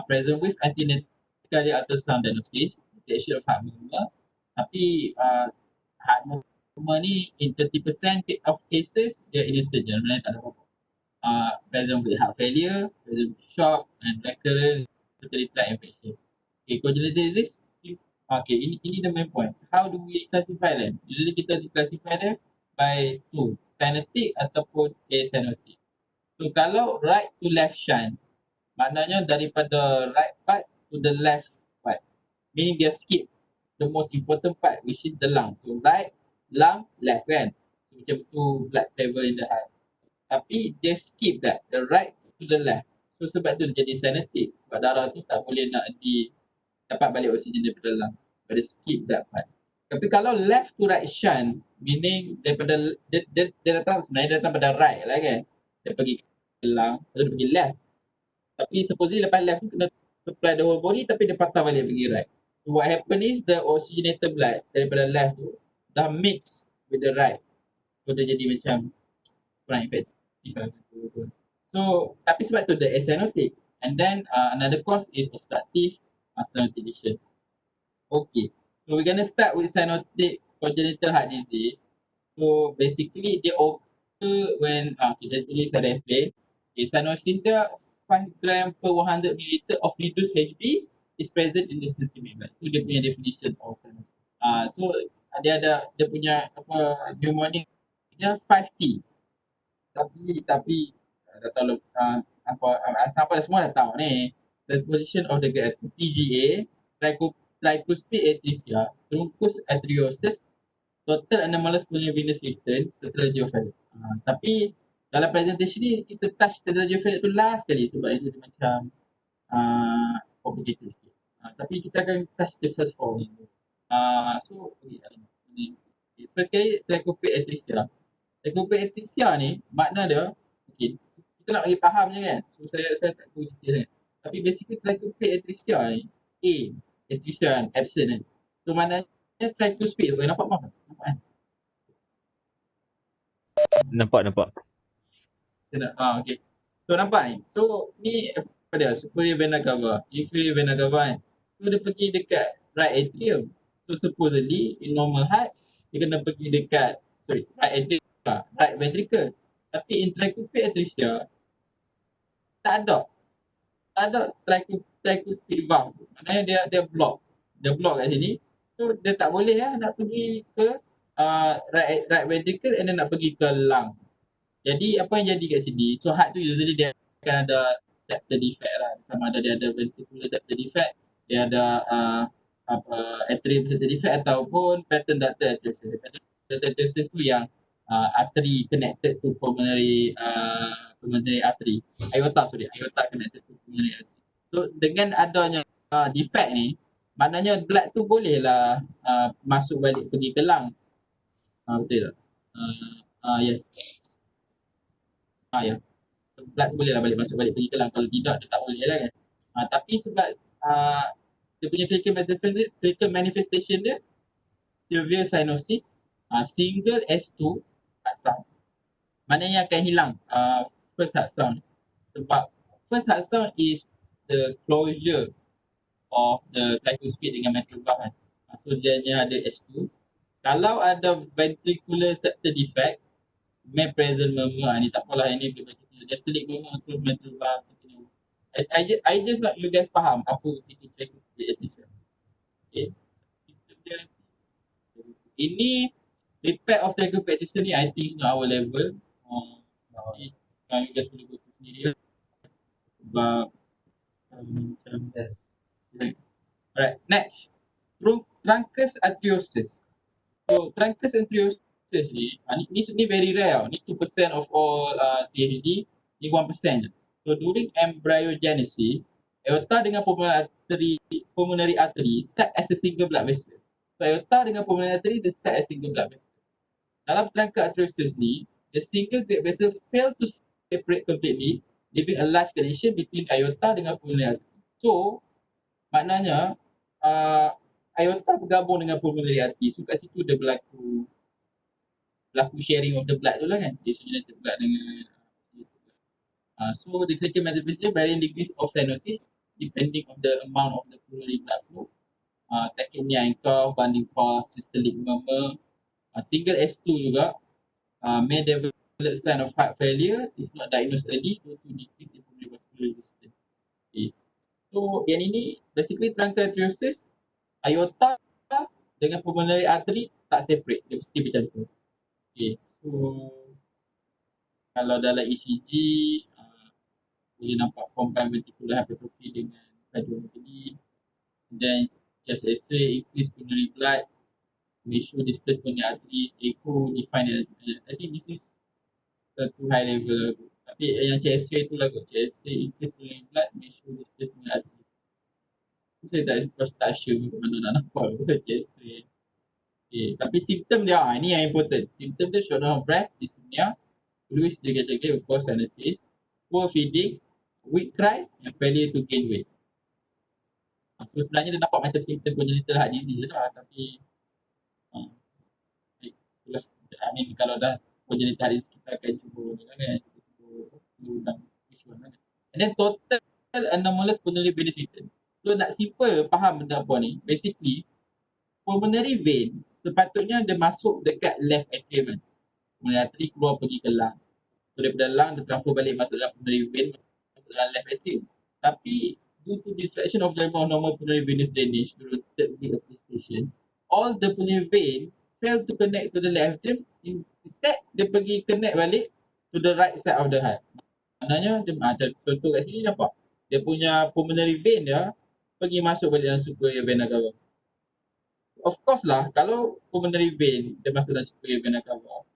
present with antenatal cardiac ultrasound diagnosis, detection of heart murmur. Tapi heart murmur ni in 30% of cases dia innocent, sebenarnya tak ada apa-apa. Present with heart failure, present with shock and recurrent respiratory tract infection. Okay, congenital disease. Okay, ini the main point. How do we classify them? Usually kita classify them by two, cyanotic ataupun acyanotic. So kalau right to left shunt, maknanya daripada right part to the left part. Meaning dia skip the most important part, which is the lung. So right, lung, left kan. So, macam tu blood travel in the heart. Tapi dia skip the right to the left. So sebab tu jadi cyanotic. Sebab darah tu tak boleh nak dapat balik oksigen daripada lung. Pada skip that part. Tapi kalau left to right shunt, meaning daripada dia datang sebenarnya dia datang pada right lah kan. Dia pergi ke lung, lepas tu dia pergi left. Tapi supposedly lepas left tu kena supply the whole body tapi dia patah balik pergi right. So what happen is the oxygenated blood daripada left tu dah mix with the right. So dia jadi macam kurang effective lah. So tapi sebab tu the cyanotic. And then another cause is obstructive stenotic lesion. Okay. So we're gonna start with cyanotic congenital heart disease. So basically dia occur when kita tulis ada explain. Okay, cyanosis dia 5 gram per 100 milliliter of reduced HB is present in the systemic blood. Itu dia punya definition of cyanosis. So dia ada dia punya apa pneumonia dia 5T. Tapi dah tahu apa semua dah tahu ni. The position of the gut TGA, tricuspid atresia, truncus arteriosus, total anomalous pulmonary venous return, tetragiophilic. Tapi dalam presentation ni kita touch tetragiophilic tu last kali sebab dia macam complicated sikit. Tapi kita akan touch the first four ni. So first kali tricuspid atresia. Tricuspid atresia ni makna dia okay, kita nak bagi faham je kan. So saya tak tahu detail kan. Tapi basically tricuspid atresia ni atresia kan, absent kan. So maknanya tricuspid tu nampak kan? Nampak kan? Nampak. Okay. So nampak ni. So ni apa dia? Superior vena cava, inferior vena cava kan. So dia pergi dekat right atrium. So supposedly in normal heart dia kena pergi dekat right atrium, right ventricle. Tapi in tricuspid atresia tak ada tricuspid valve. Maknanya dia block. Dia block kat sini. So dia tak boleh nak pergi ke right ventricle and then nak pergi ke lung. Jadi apa yang jadi kat sini, so heart tu usually dia akan ada septal defect lah. Sama ada dia ada ventricular septal defect, dia ada atrial septal defect ataupun pattern ductal atresia. Pattern ductal atresia tu yang artery connected to pulmonary artery. Aorta connected to pulmonary artery. So dengan adanya defect ni, maknanya blood tu bolehlah masuk balik pergi ke lung. Betul tak? Yes. Ya. Blood boleh lah balik pergi ke lung. Kalau tidak, dia tak boleh lah kan. Tapi sebab dia punya clinical manifestation dia severe cyanosis, single S2 heart sound. Maknanya akan hilang first heart sound. Sebab first heart sound is the closure of the tricuspid dengan mitral valve kan. So dia ada S2. Kalau ada ventricular septal defect, may present murmur, ni tak apalah, ini boleh baca diastolic murmur terus mitral valve continue. I just nak you guys faham apa itu tricuspid atresia. Okay. Ini repair of tricuspid atresia ni I think not our level. You guys boleh go to sendiri sebab Yes. Alright, next. Truncus arteriosus. So truncus arteriosus ni very rare. Ni 2% of all CHD, ni 1% je. So during embryogenesis, aorta dengan pulmonary artery start as a single blood vessel. So aorta dengan pulmonary artery they start as single blood vessel. Dalam truncus arteriosus ni, the single blood vessel fail to separate completely, leaving a large connection between aorta dengan pulmonary artery. So maknanya aorta bergabung dengan pulmonary artery. So kat situ dia berlaku sharing of the blood tu lah kan. Dia oxygenated blood dengan so the clinical manifestation varying degrees of cyanosis depending on the amount of the pulmonary blood flow. Tachypnea and cough, banding cough, systolic murmur, single S2 juga, may develop sign of heart failure if not diagnosed early due to decrease in pulmonary vascular resistance. Okay. So yang ini basically truncus arteriosus, aorta dengan pulmonary artery tak separate, dia mesti macam tu. Okay, so kalau dalam ECG boleh nampak combined ventricular hypertrophy dengan cardiomyopathy. Then chest X-ray, increase pulmonary blood, may show displaced pulmonary arteries, echo, define. I think this is too high level. Tapi yang chest X-ray tu lah kot, chest X-ray, increase pulmonary blood, may show displaced pulmonary arteries. saya tak sure mana nak nampak chest strain. Okay. Tapi simptom dia, ni yang important. Simptom dia shortness of breath, dyspnea, fluid segregation, of course sinuses, poor feeding, weak cry, and failure to gain weight. So sebenarnya dia nampak macam simptom congenital heart disease lah, tapi itulah. I mean kalau dah congenital heart disease kita akan cuba ni lah kan, kita cuba which one lah. And then total anomalous pulmonary venous return. So nak simple faham benda apa ni, basically pulmonary vein sepatutnya dia masuk dekat left atrium. Pulmonary artery keluar pergi ke lung. So daripada lung dia transfer balik masuk dalam pulmonary vein, masuk dalam left atrium. Tapi due to distraction of the normal pulmonary venous drainage during third week of gestation, all the pulmonary vein fail to connect to the left atrium. Instead dia pergi connect balik to the right side of the heart. Maknanya dia contoh kat sini nampak dia punya pulmonary vein dia pergi masuk balik dalam superior vena cava. Of course lah, kalau pulmonary vein dia masuk dalam superior vena cava,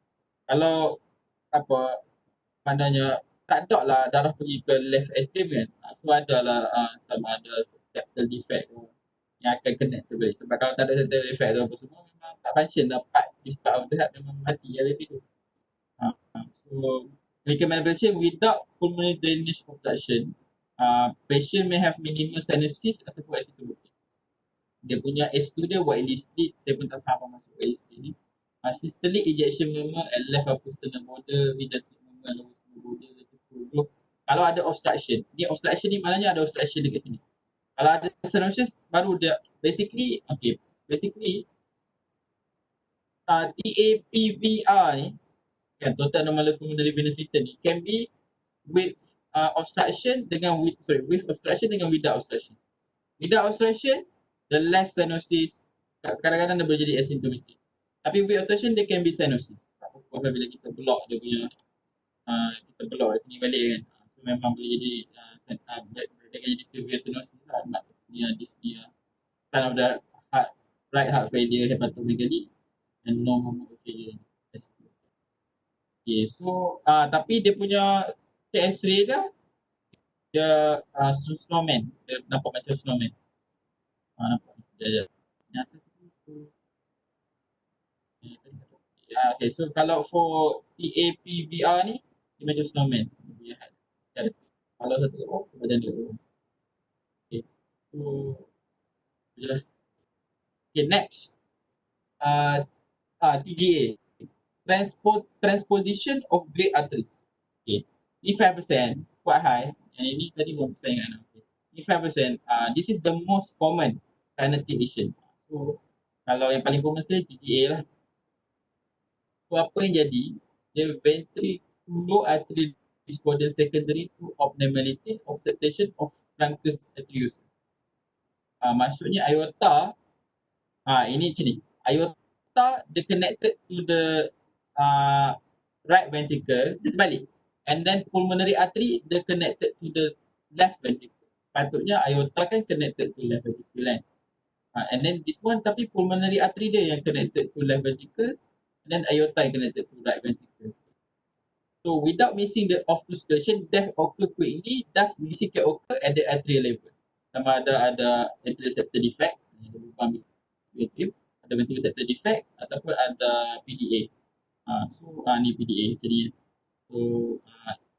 kalau apa maknanya tak ada lah darah pergi ke left atrium kan, so ada lah sama ada septal defect yang akan connect tu balik. Sebab kalau tak ada septal defect tu apa semua memang tak function lah, this part of the heart memang mati lah tu. So clinical manifestation without pulmonary drainage obstruction, patient may have minimal sinuses ataupun asymptomatic. Dia punya S2 dia widely split, saya pun tak faham apa maksud widely split ni. Systolic ejection movement at left upper sternal border, diastolic movement lower sternal border. Kalau ada obstruction, ni obstruction ni maknanya ada obstruction dekat sini. Kalau ada stenosis baru dia basically TAPVR ni kan, total anomalous pulmonary venous return ni can be with obstruction dengan with obstruction dengan without obstruction. Without obstruction, the left stenosis kadang-kadang dia boleh jadi asymptomatic. Tapi with obstruction dia can be stenosis. Of course bila kita block dia punya kita block sini balik kan, so memang boleh jadi jadi severe stenosis lah, dyspnea, sign of the heart, right heart failure, hepatomegaly and no movement failure. Okay, so tapi dia punya chest X-ray dia snowman, dia nampak macam snowman. Nampak dia nyata tu. Okay, so kalau for TAPVR ni dia macam snowman. Kalau satu badan dia. Okay, so okay, next TGA, transposition of great arteries. Okay, ni 5% quite high, and ini tadi 1% kan. Ni 5%, this is the most common sinus lesion. So kalau yang paling common sekali TGA lah. So apa yang jadi, dia ventricular arterial disorder secondary to abnormalities of septation of truncus arteriosus. Maksudnya aorta, ini macam ni, aorta dia connected to the right ventricle, dia terbalik. And then pulmonary artery dia connected to the left ventricle. Patutnya aorta kan connected to left ventricle kan. And then this one tapi pulmonary artery dia yang connected to left ventricle, and then aorta yang connected to right ventricle. So without missing the obstruction, death occur quickly, thus missing can occur at the atrial level. Sama ada atrial septal defect, ada ventricular septal defect ataupun ada PDA. So ni PDA jadi. So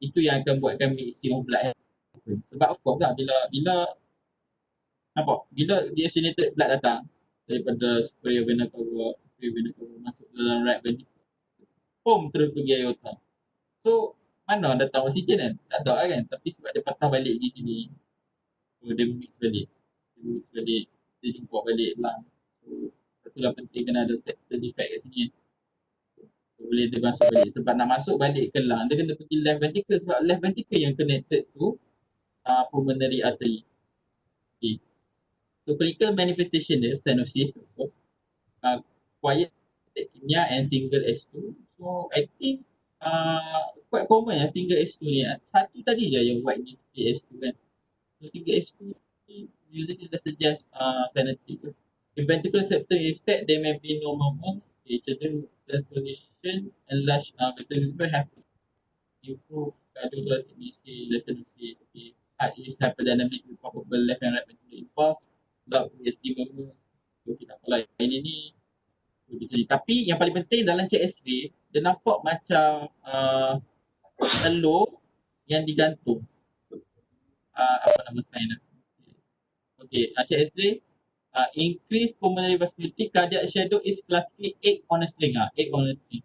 itu yang akan buatkan mixing of blood. Sebab of course lah bila deoxygenated blood datang daripada superior vena cava masuk dalam right ventricle, terus pergi aorta. So mana datang oksigen kan? Tak ada kan? Tapi sebab dia patah balik di sini, so dia mix balik, dia jumpa balik lung. So itulah penting kena ada septal defect kat sini. So, boleh dia masuk balik. Sebab nak masuk balik ke lung, dia kena pergi left ventricle, sebab left ventricle yang connected to pulmonary artery. Okay. So clinical manifestation dia, cyanosis of course, quiet tachypnea and single S2. So I think quite common yang single S2 ni. Satu tadi je yang white display S2 kan. So single S2 ni usually dah suggest cyanotic. In ventricular septal instead, there may be no movement, children transposition and large ventricular have improve cardiovascular cyanosis. Okay. Heart is hyperdynamic with probable left and right ventricular impulse. block estimable. So kita apalah ini ni tapi yang paling penting dalam check X-ray dia nampak macam telur yang digantung. Apa nama sign dah? Okay, check X-ray. Increase pulmonary vascularity, cardiac shadow is classically egg on a string. Egg on a string.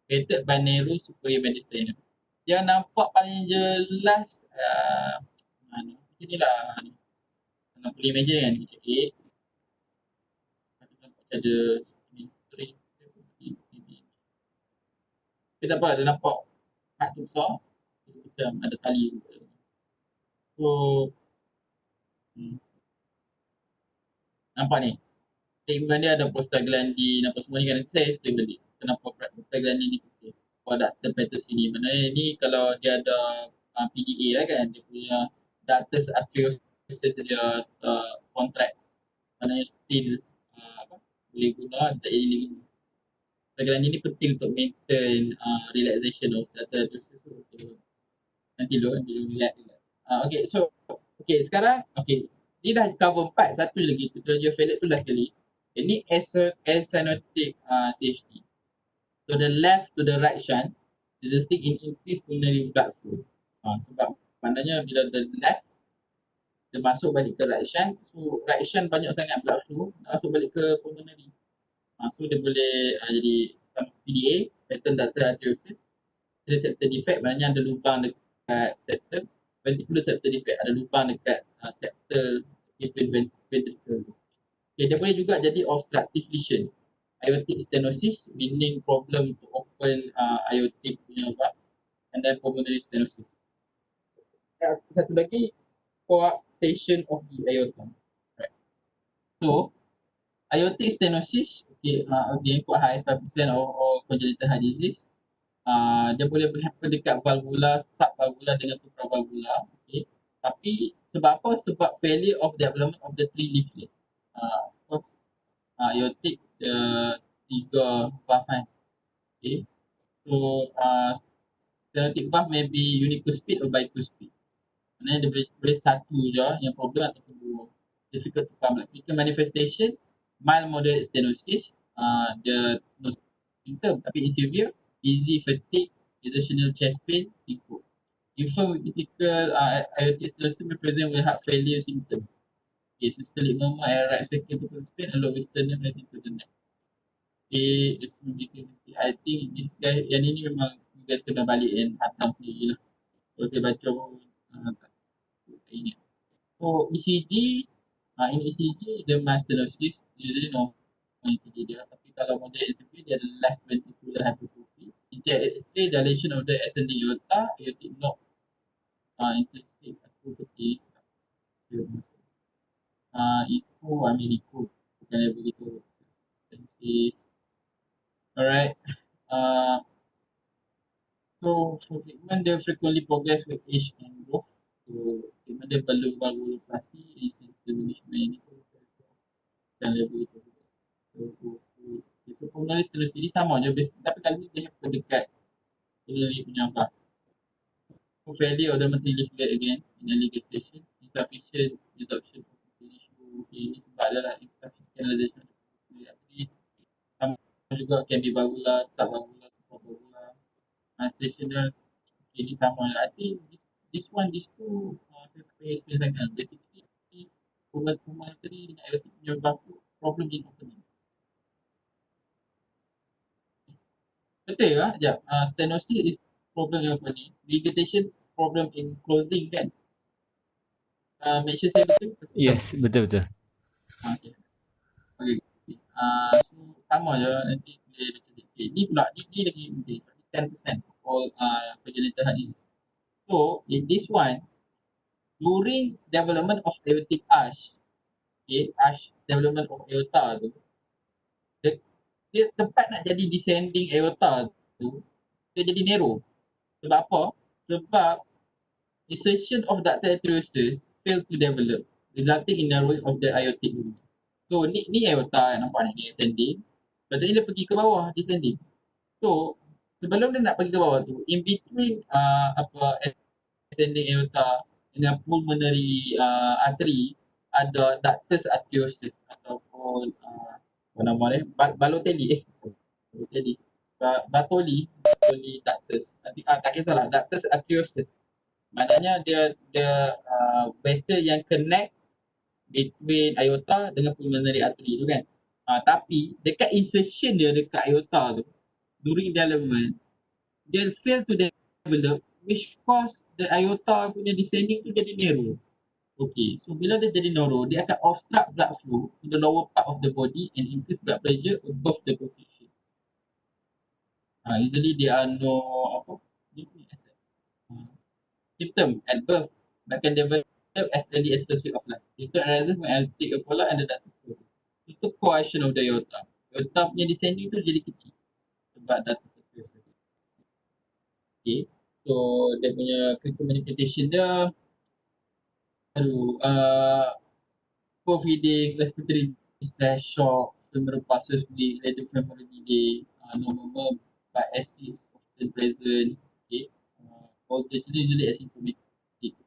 Created by narrow superior mediastinum. Yang nampak paling jelas macam ni lah. Nak boleh imagine kan macam egg. Nampak ada string. Kita dapat dia nampak kat tu besar. Macam ada tali. So nampak ni. Treatment dia ada prostaglandin apa semua ni kan saya explain balik. Kenapa prostaglandin ni penting. Ductus petus ini. Maknanya ni kalau dia ada PDA lah kan. Dia punya ductus arteriosus dia contract. Maknanya still boleh guna tak jadi ligament. Prostaglandin ni penting untuk maintain relaxation of ductus arteriosus. Nanti relax. Okay, so sekarang ni dah cover 4, satu lagi tutorial failure tu last sekali. Ini asynotic CHD. So the left to the right shunt resulting in increased pulmonary blood flow. Sebab maknanya bila the left dia masuk balik ke right shunt, so right shunt banyak sangat blood flow masuk balik ke pulmonary. So dia boleh jadi PDA, pattern ductal arteriosus, septal defect, maknanya ada lubang dekat septal. Ventricular septal defect, ada lubang dekat septal between ventricle. Okay, dia boleh juga jadi obstructive lesion. Aortic stenosis, meaning problem to open aortic punya valve, and then pulmonary stenosis. Satu lagi, coarctation of the aorta. Right. So, aortic stenosis, quite high, 5% or congenital heart disease. Dia boleh happen dekat valvula, subvalvula dengan supravalvula. Okay. Tapi sebab apa? Sebab failure of development of the three leaflet. Of course, aortic, tiga valve kan. Okay. So, stenotic valve may be unicuspid or bicuspid. Maknanya dia boleh satu je yang problem ataupun dua. Difficult to come. Like clinical manifestation, mild moderate stenosis, dia no symptom. Tapi in severe, easy fatigue, exertional chest pain, syncope. Infirm with typical aortic stenosis may present with heart failure symptom. Okay, systolic murmur and right circulatory pain and lower sternum related to the neck. Okay, I think this guy, yang ini memang you guys kena balik and hantam sendiri lah. Kalau saya baca tak ingat. So ECG, in ECG dia mass stenosis, usually no ECG dia. Tapi kalau moderate and severe, dia ada left ventricular hypertrophy. In X-ray, dilation of the ascending aorta, aortic block, intrinsic atrophy. Echo, bukan dia begitu. Alright. So for treatment, they frequently progress with age and growth. So treatment dia perlu valvuloplasty, management, dan lebih itu. So pulmonary stenosis ni sama je, tapi kali ni dia dekat pulmonary punya valve. So failure of the maternal leaflet again in early gestation, insufficient resorption of tissue. Ini sebab adalah insufficient canalization of the arteries. Sama juga can be valvular, subvalvular, supravalvular, stational. Ini sama. I think these two saya tak payah explain sangat. Basically pulmonary dengan aortic punya valve problem in opening. Betul ke? Sekejap. Stenosis is problem in opening. Regurgitation problem in closing kan? Make sure saya betul? Yes, betul. Okay. So sama je nanti boleh baca sikit. Ni pula, ni lagi penting. 10% of all congenital heart disease. So, in this one, during development of aortic arch, arch development of aorta tu, dia tempat nak jadi descending aorta tu, dia jadi narrow. Sebab apa? Sebab insertion of ductal arteriosus fail to develop, resulting in narrowing of the aortic lumen. So ni aorta nampak ni ascending. Lepas tu dia pergi ke bawah descending. So sebelum dia nak pergi ke bawah tu, in between ascending aorta dengan pulmonary artery ada ductus arteriosus ataupun apa nama dia, Balotelli ductus. Nanti tak kisahlah, ductus arteriosus. Maknanya dia vessel yang connect between aorta dengan pulmonary artery tu kan. Tapi dekat insertion dia dekat aorta tu, during development, dia fail to develop, which cause the aorta punya descending tu jadi narrow. Okay, so bila dia jadi narrow, dia akan obstruct blood flow to the lower part of the body and increase blood pressure above the position. Usually there are no symptom at birth but can develop as early as first week of life. Symptom arises when aortic apollo and the ductus closes. Itu cohesion of the aorta. Aorta punya descending tu jadi kecil sebab ductus closes. Okay, so dia punya clinical manifestation dia co-feeding, respiratory distress, shock, femoral pulses, later femoral delay, no murmur, but as is often present. Okay, all the children usually asymptomatic.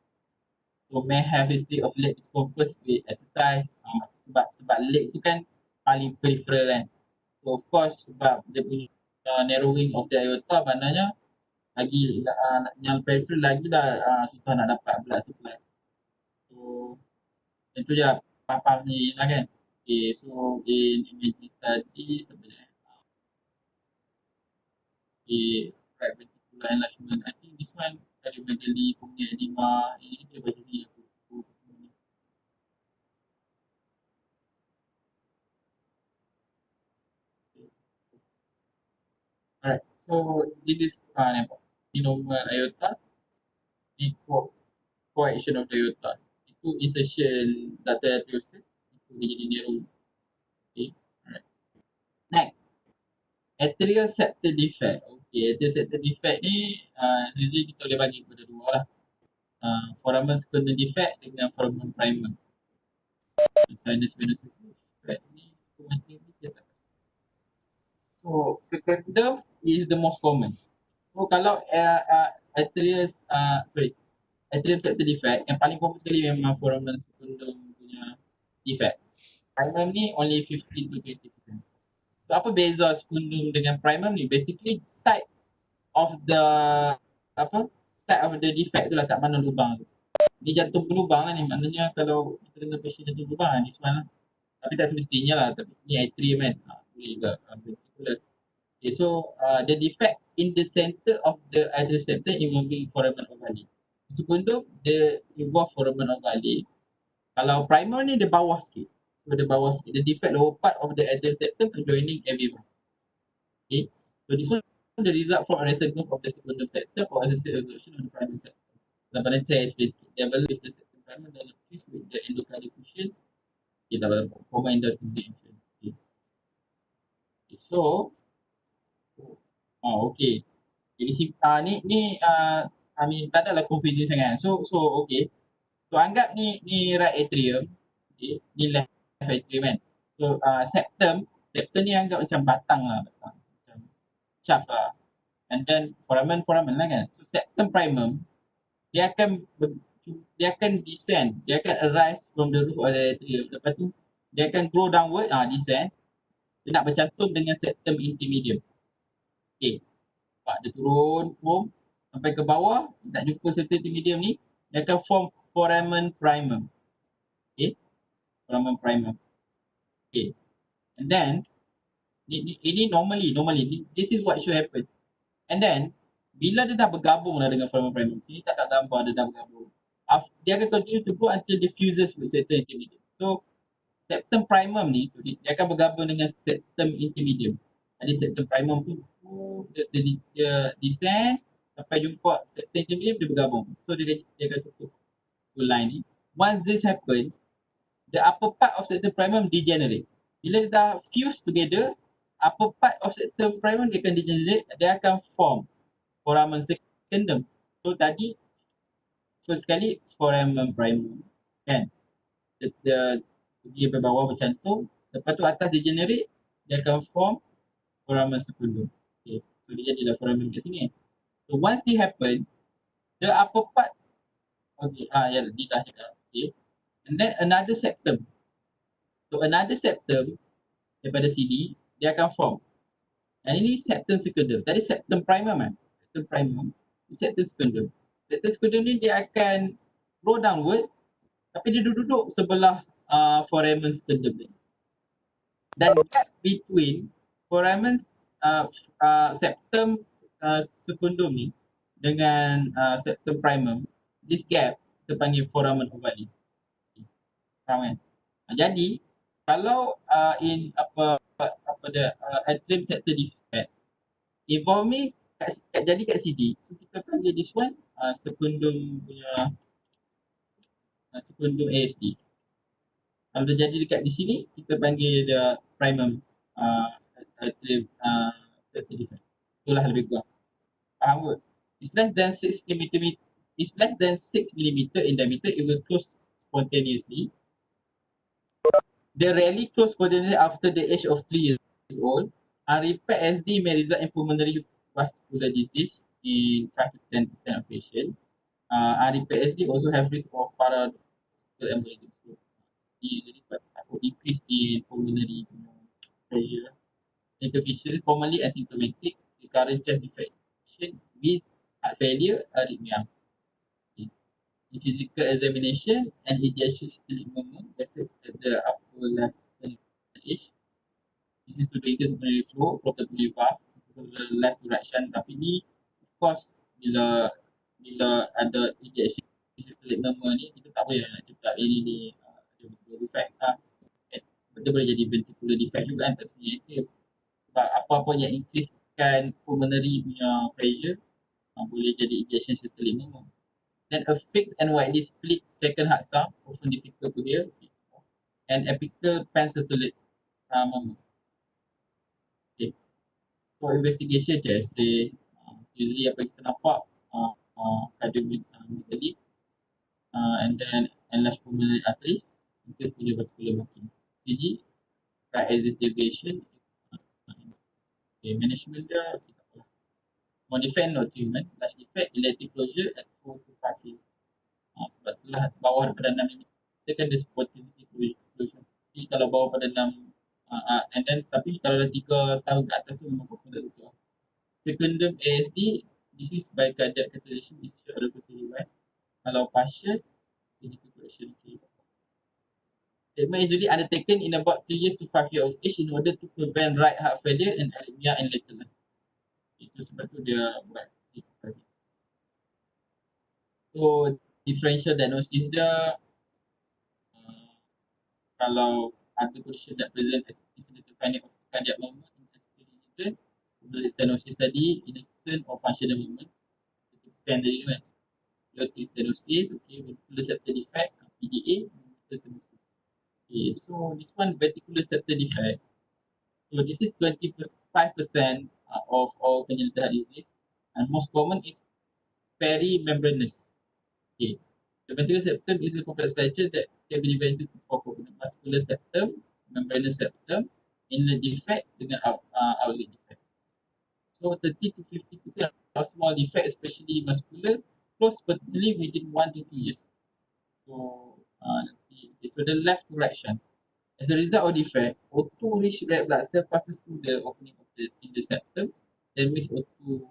So may have history of leg discomfort with exercise. Sebab leg tu kan paling peripheral kan. So of course sebab dia punya narrowing of the aorta, maknanya lagi yang peripheral lagi dah susah nak dapat blood supply. So itu je apa ni lah kan. Okay, so in imaging study sebenarnya right ventricular enlargement, I think this one cardiomegaly, pulmonary edema, ini dia baju ni aku. Alright, so this is normal aorta, the coaction of the aorta. Itu insertion ductal arteriosus, itu dia jadi narrow. Okay, alright. Next, atrial septal defect. Okay, atrial septal defect ni usually kita boleh bagi kepada dua lah. Foramen secundum defect dengan foramen primer. Sinus venosus defect ni dia tak. So secundum is the most common. So kalau atrial septal defect, yang paling common sekali memang foramen secundum punya defect. Primer ni only 15 to 20%. So apa beza secundum dengan primer ni? Basically side of the defect tu lah, kat mana lubang tu. Ni jantung berlubang lah ni, maknanya kalau kita dengar patient jantung berlubang ni semua lah. Tapi tak semestinya lah, tapi ni atrium kan, boleh juga ventricular. Okay, so the defect in the center of the atrial septum involving foramen ovale. Secundum dia involve foramen ovale. Kalau primer ni dia bawah sikit. So dia bawah sikit. The defect lower part of the atrial septum adjoining AV1. Okay, so this one the result from arrested growth of the secundum septum or associated erosion of the primary septum. Dalam pada saya explain sikit. Develop the septum primer dalam fuse with the endocardial cushion. Okay, dalam common endocardial infection. Okay. So okay. Jadi ni tak adalah confusion sangat. So okay. So anggap ni right atrium. Okay. Ni left atrium kan. So septum ni anggap macam batang lah. Macam shaft lah. And then foramen lah kan. So septum primum dia akan descend. Dia akan arise from the roof of the atrium. Lepas tu dia akan grow downward, descend. Dia nak bercantum dengan septum intermedium. Okay. Dia turun sampai ke bawah, nak jumpa septum intermedium ni, dia akan form foramen primum. Okay. Foramen primum. Okay. And then, ini normally, this is what should happen. And then, bila dia dah bergabung lah dengan foramen primum, sini tak ada gambar dia dah bergabung. Dia akan continue to grow until dia fuses with septum intermedium. So, septum primum ni, so dia akan bergabung dengan septum intermedium. Jadi septum primum tu dia descend sampai jumpa septum intermedium, dia bergabung. So dia akan tutup line ni. Once this happen, the upper part of septum primum degenerate. Bila dia dah fuse together, upper part of septum primum dia akan degenerate, dia akan form foramen secundum. So tadi first sekali foramen primum kan, dia pergi bawah bercantum, lepas tu atas degenerate, dia akan form foramen secundum. Okay. So dia jadilah foramen kat sini. So once it happen, the upper part, okay, dia dah cakap. Okay. and then another septum. So another septum daripada sini dia akan form. Dan ini septum secundum. Tadi septum primum kan? Septum primum, septum secundum. Septum secundum ni dia akan roll downward tapi dia duduk sebelah foramen secundum ni. Dan gap between foramen septum secundum ni dengan septum primum, this gap kita panggil foramen ovale. Faham kan? Jadi kalau atrium septal defect involving jadi kat sini, so kita panggil this one secundum punya secundum ASD. Kalau dia jadi dekat di sini, kita panggil dia primum atrium septal defect. Itulah lebih kurang. Faham kot? It's less than 6 mm. It's less than 6 mm in diameter. It will close spontaneously. They rarely close spontaneously after the age of 3 years old. Repair SD may result in pulmonary vascular disease in 5 to 10% of patients. Repair SD also have risk of paradoxical embolism. So, jadi sebab takut increase in pulmonary pressure. Intervention formally asymptomatic, recurrent chest infection with heart failure, arrhythmia. In physical examination and ejection systolic movement vessel at the upper left stage. This is to the pulmonary flow, probably valve, the left to right shunt. Tapi ni, of course, bila ada ejection systolic movement ni, kita tak boleh nak cakap ini ni ventricular defect lah. Dia boleh jadi ventricular defect juga kan, tapi sebenarnya sebab apa-apa yang increasekan pulmonary punya pressure boleh jadi ejection systolic movement. Then a fixed and widely split second heart sound, often difficult to hear, and apical pancirculate movement. Okay. For investigation test, usually apa kita nampak cardiomegaly, and then enlarged pulmonary arteries, increased cardiovascular blocking. CG, right axis deviation, okay, management dia kita apa? Modify no treatment, large defect, elective closure at 4 to 5 years. Sebab itulah bawah daripada 6 mm kita kan dia spontaneous closure. Jadi kalau bawah pada 6 and then tapi kalau dah 3 tahun ke atas tu memang confirm dah tutup. Secundum ASD, this is by cardiac catheterization, this is ada procedure. Kalau partial, surgical correction. Treatment is usually undertaken in about 3 years to 5 years of age in order to prevent right heart failure and arrhythmia in later life. Itu sebab tu dia buat itu. So differential diagnosis dia kalau ada condition that present as incidental finding of cardiac movement in SPL, the stenosis tadi innocent or functional movement 50% tadi kan. Low stenosis, okay, ventricular septal defect, PDA, stenosis. Okay, so this one ventricular septal defect. So this is 25% of all congenital heart disease, and most common is perimembranous. Okay. The ventricular septum is a complex structure that can be divided into 4 components: vascular septum, membranous septum, inlet defect dengan outlet defect. So 30 to 50% of small defect, especially muscular, close spontaneously within 1 to 2 years. So so the left to right shunt. As a result of defect, O2 rich red blood cell passes through the opening of the septum, then mix O2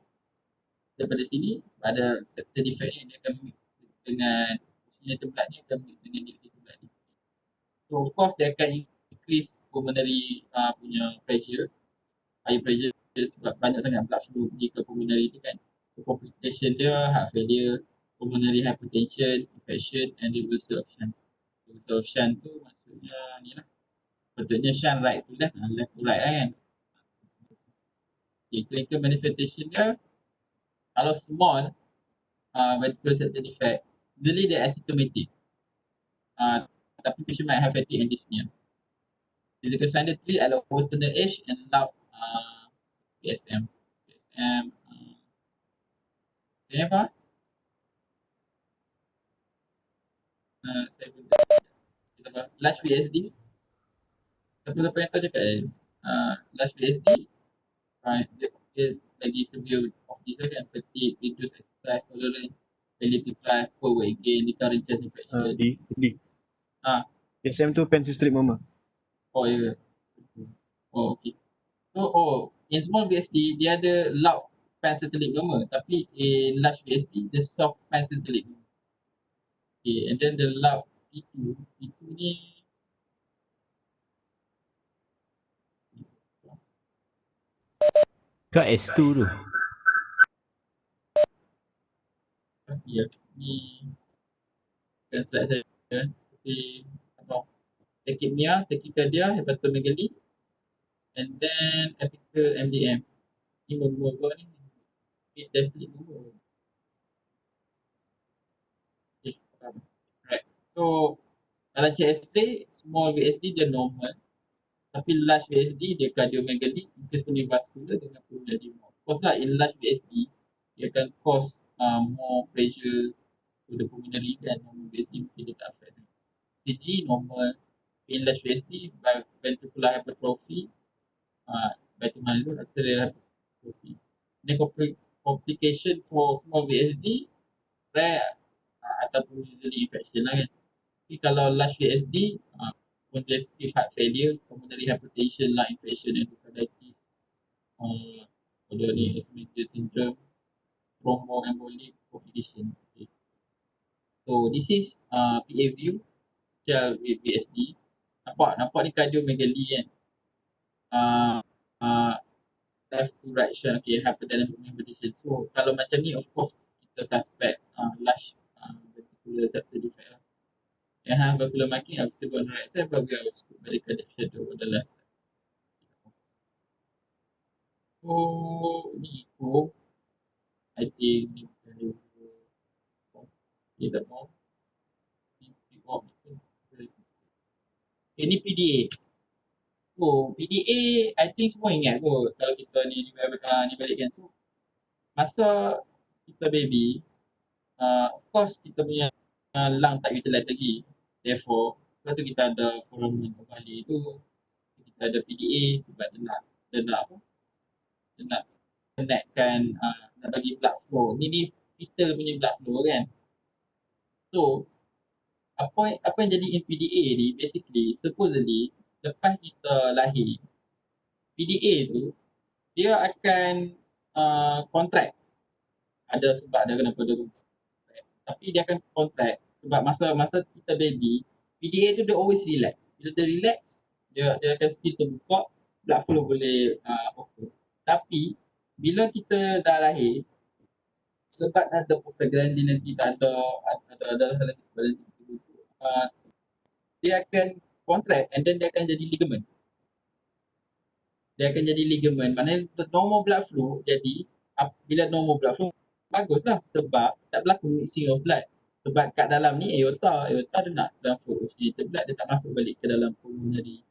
daripada sini, ada septal defect ni, dia akan mix dengan oxygenated blood ni, akan mix dengan negative blood ni. So of course dia akan increase pulmonary punya pressure, high pressure, sebab banyak sangat blood flow pergi ke pulmonary tu kan. So complication dia, heart failure, pulmonary hypertension, infection and reversal of shunt. Reversal of shunt tu maksudnya ni lah, patutnya shunt right to left, left to right kan. Okay, clinical manifestation dia, kalau small ventricular septal defect, usually they are asymptomatic. Tapi patient might have fatigue and dyspnea. Physical sign dia 3 adalah oversternal age and loud PSM. PSM saya apa? Saya guna large VSD. Siapa yang tahu cakap large VSD dia lagi severe of this kan, fatigue, reduced exercise tolerance, failure to thrive, poor weight gain, recurrent chest infection. SM tu pensystolic murmur. Oh ya. Oh okay. So in small VSD dia ada loud pensystolic murmur, tapi in large VSD the soft pensystolic murmur. Okay, and then the loud P2 ni Kat S2 tu. pasti ya. Ni bukan slide saya. Tapi apa? Tachypnea, tachycardia, hepatomegaly, and then apical MDM. Ni murmur kot ni. Mid diastolic murmur. Okay, faham. Right. So dalam CSA, small VSD dia normal. Tapi large VSD dia cardiomegaly, including vascular dengan pulmonary edema. Of course lah, in large VSD, dia akan cause more pressure to the pulmonary dan normal VSD mungkin dia tak affect. CG normal, in large VSD, ventricular hypertrophy, arterial hypertrophy. Then complication for small VSD, rare ataupun usually infection lah kan. Tapi kalau large VSD, congestive heart failure, pulmonary hypertension, lung infection, endocarditis, ada ni asthmatic syndrome, thromboembolic complication. Okay. So this is PA view child with VSD. Nampak ni cardiomegaly kan. Left to right shunt, okay, hyperdynamic hypertension. So kalau macam ni, of course kita suspect large ventricular septal defect lah. Yang valvular marking observable on the right side, but we are obscured by the cardiac shadow on the left side. So ni echo, I think ni bukan tak mau. Ini PDA. So PDA, I think semua ingat kot kalau kita ni balikkan. So masa kita baby, of course kita punya lung tak utilize lagi. Therefore, sebab tu kita ada foramen ovale tu, kita ada PDA sebab dia nak connectkan, nak bagi blood flow. Ni vital punya blood flow kan. So apa yang jadi in PDA ni basically supposedly lepas kita lahir, PDA tu dia akan contract. Ada sebab dia kenapa dia contract. Tapi dia akan contract sebab masa kita baby, PDA tu dia always relax. Bila dia relax, dia akan still terbuka, blood flow boleh occur. Tapi bila kita dah lahir, sebab ada prostaglandin nanti tak ada hal lagi sebab dia akan contract and then dia akan jadi ligament. Dia akan jadi ligament. Maknanya normal blood flow jadi bila normal blood flow baguslah sebab tak berlaku mixing of blood. Sebab kat dalam ni aorta dia nak transfer oxygenated blood, dia tak masuk balik ke dalam pulmonary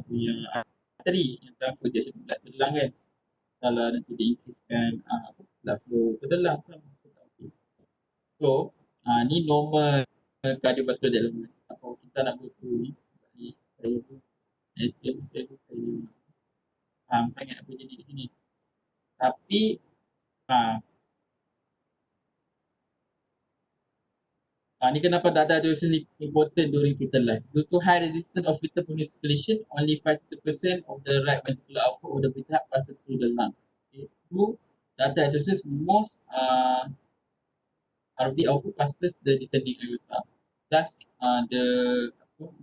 punya arteri yang transfer oxygenated blood ke dalam kan. Kalau nanti dia increasekan blood flow ke dalam kan. So ni normal cardiovascular development. Apa kita nak go through ni saya tu saya faham sangat apa jadi di sini. Tapi ni kenapa data dosing important during fetal life. Due to high resistance of fetal pulmonary circulation, only 50% of the right ventricular output of the fetal heart passes through the lung. Okay. Through data dosing, most RV output passes the descending aorta. Thus, the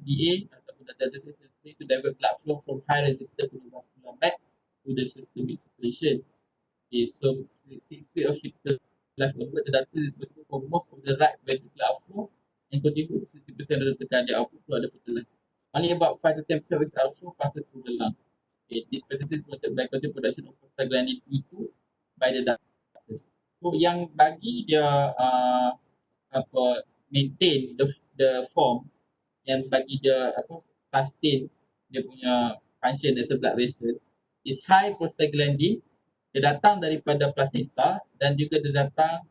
DA ataupun data dosing necessary to divert blood flow from high resistance to the vascular back to the systemic circulation. Okay, so 6 weeks of fetal life output, the data is responsible for most of the right ventricular outflow and contribute to 60% of the cardiac output throughout the fetal life. Only about 5 to 10% of its outflow passes through the lung. Okay, this process is promoted by continued production of prostaglandin E2 by the ductus. So yang bagi dia maintain the form, yang bagi dia sustain dia punya function as a blood vessel is high prostaglandin. Dia datang daripada placenta dan juga dia datang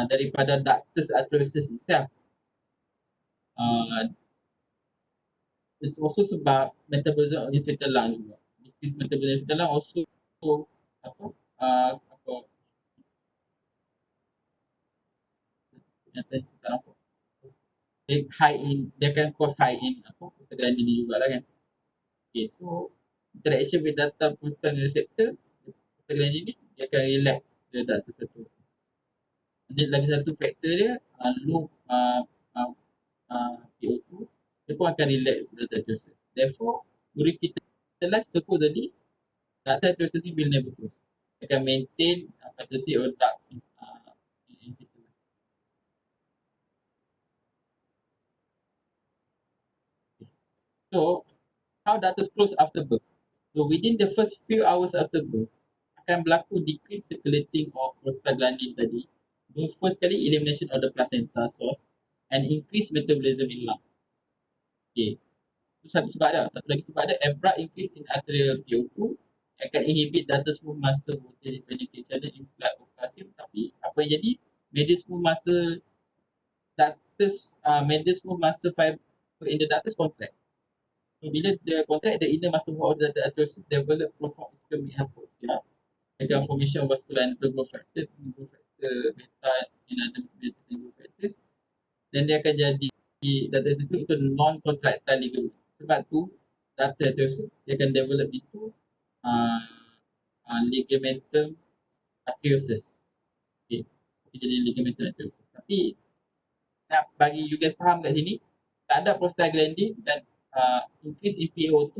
daripada ductus arteriosus itself. It's also sebab metabolism of the fetal lung juga. This metabolism of the fetal lung also dia akan cause high in prostaglandin ni jugalah kan. Okay, so interaction with data prostaglandin receptor, prostaglandin ni dia akan relax the data cytosis. Ada lagi satu faktor dia, low PO2, dia pun akan relax data cytosis. Therefore, during fetal life supposedly data cytosis ni will never close. Dia akan maintain fantasy or dark in fetal life. So, how datus close after birth? So, within the first few hours after birth, akan berlaku decrease circulating of prostaglandin tadi. First kali, elimination of the placenta source and increase metabolism in lung. Okay. Itu satu sebab dah. Satu lagi sebab dia, abrupt increase in arterial PO2 akan inhibit data smooth muscle penetrate channel in blood of calcium. Tapi apa yang jadi, medial smooth muscle fiber in the ductus contract. So, bila dia contract, the inner muscle wall of the arteriosus develop profound ischemic hypoxia. Dengan formation of vascular and growth factor beta and other beta growth factors. Dan dia akan jadi data itu non-contractile ligament. Sebab tu data arteriosus dia akan develop itu ligamentum arteriosus. Okay. Dia jadi ligamentum arteriosus. Tapi nak bagi you guys faham kat sini, tak ada prostaglandin dan increase in PO2